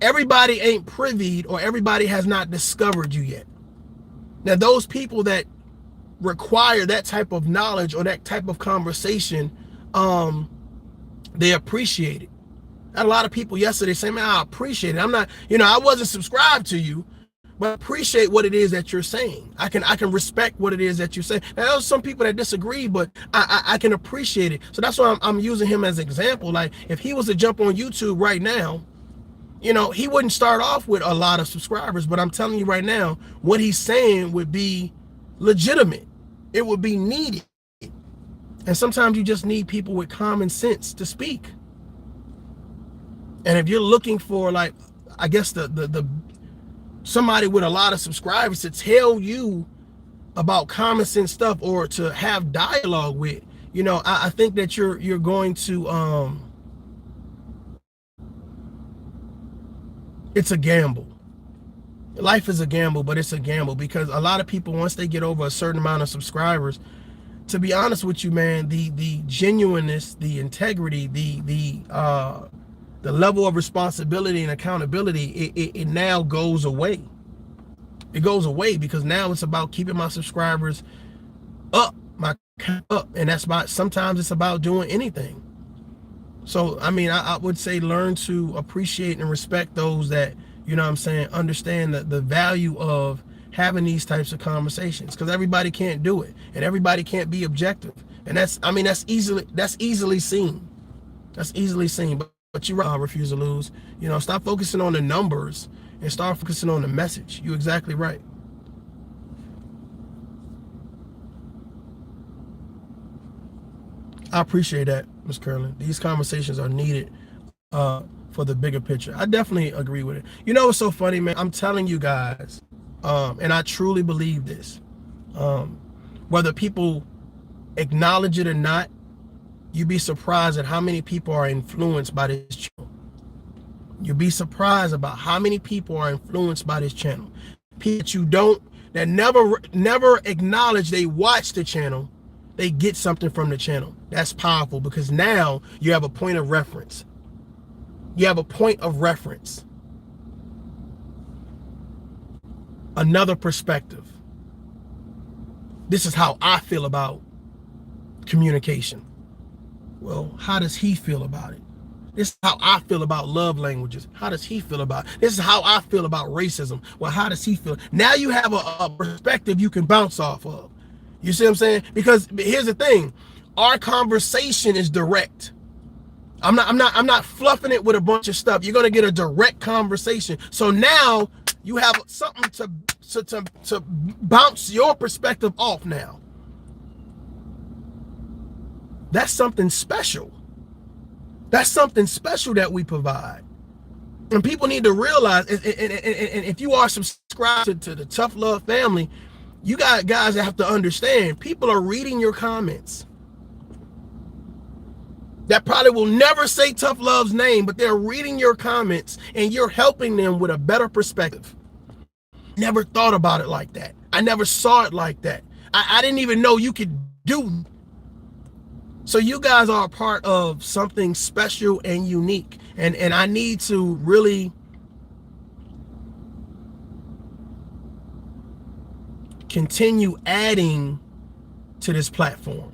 ain't privy, or everybody has not discovered you yet. Now, those people that require that type of knowledge or that type of conversation, they appreciate it. I had a lot of people yesterday saying, man, I appreciate it. I'm not, you know, I wasn't subscribed to you, but I appreciate what it is that you're saying. I can respect what it is that you're saying. Now, there's some people that disagree, but I can appreciate it. So that's why I'm using him as an example. Like, if he was to jump on YouTube right now, you know, he wouldn't start off with a lot of subscribers, but I'm telling you right now, what he's saying would be legitimate. It would be needed. And sometimes you just need people with common sense to speak. And if you're looking for, like, I guess the somebody with a lot of subscribers to tell you about common sense stuff or to have dialogue with, you know, I think that you're going to it's a gamble. Life is a gamble, but it's a gamble because a lot of people, once they get over a certain amount of subscribers, to be honest with you, man, the genuineness, the integrity, the level of responsibility and accountability, it now goes away. It goes away because now it's about keeping my subscribers up, and that's about, sometimes it's about doing anything. So I mean, I would say learn to appreciate and respect those that, you know what I'm saying, understand the value of having these types of conversations, because everybody can't do it and everybody can't be objective, and that's, I mean, that's easily seen. That's easily seen. But you refuse to lose. You know, stop focusing on the numbers and start focusing on the message. You're exactly right. I appreciate that, Ms. Curlin. These conversations are needed for the bigger picture. I definitely agree with it. You know what's so funny, man? I'm telling you guys, and I truly believe this, whether people acknowledge it or not, you'd be surprised at how many people are influenced by this channel. You'll be surprised about how many people are influenced by this channel. People that you don't, that never acknowledge they watch the channel, they get something from the channel. That's powerful, because now you have a point of reference. You have a point of reference. Another perspective. This is how I feel about communication. Well, how does he feel about it? This is how I feel about love languages. How does he feel about it? This is how I feel about racism. Well, how does he feel? Now you have a perspective you can bounce off of. You see what I'm saying? Because here's the thing, our conversation is direct. I'm not fluffing it with a bunch of stuff. You're gonna get a direct conversation. So now you have something to bounce your perspective off now. That's something special. That's something special that we provide. And people need to realize, and if you are subscribed to the ToughLove family, you got guys that have to understand, people are reading your comments. That probably will never say ToughLove's name, but they're reading your comments and you're helping them with a better perspective. Never thought about it like that. I never saw it like that. I didn't even know you could do. So you guys are a part of something special and unique. And I need to really continue adding to this platform.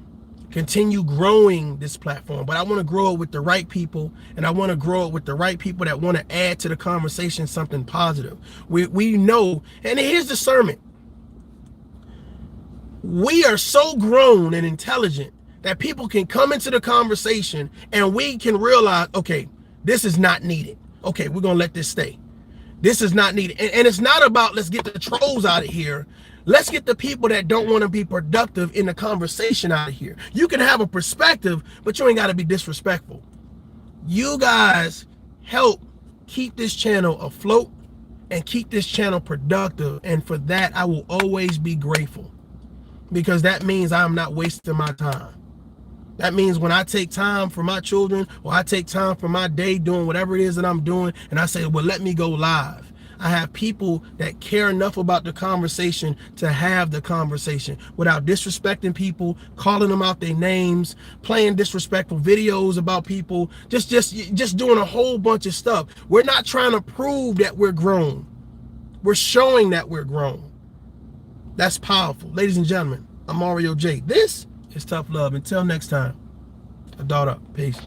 Continue growing this platform. But I want to grow it with the right people, and I want to grow it with the right people that want to add to the conversation something positive. We know, and here's the sermon. We are so grown and intelligent that people can come into the conversation and we can realize, okay, this is not needed. Okay, we're gonna let this stay. This is not needed. And it's not about let's get the trolls out of here. Let's get the people that don't want to be productive in the conversation out of here. You can have a perspective, but you ain't got to be disrespectful. You guys help keep this channel afloat and keep this channel productive. And for that, I will always be grateful, because that means I'm not wasting my time. That means when I take time for my children, or I take time for my day doing whatever it is that I'm doing, and I say, well, let me go live. I have people that care enough about the conversation to have the conversation without disrespecting people, calling them out their names, playing disrespectful videos about people, just doing a whole bunch of stuff. We're not trying to prove that we're grown. We're showing that we're grown. That's powerful. Ladies and gentlemen, I'm Mario J. This is ToughLove. Until next time, a daughter. Peace.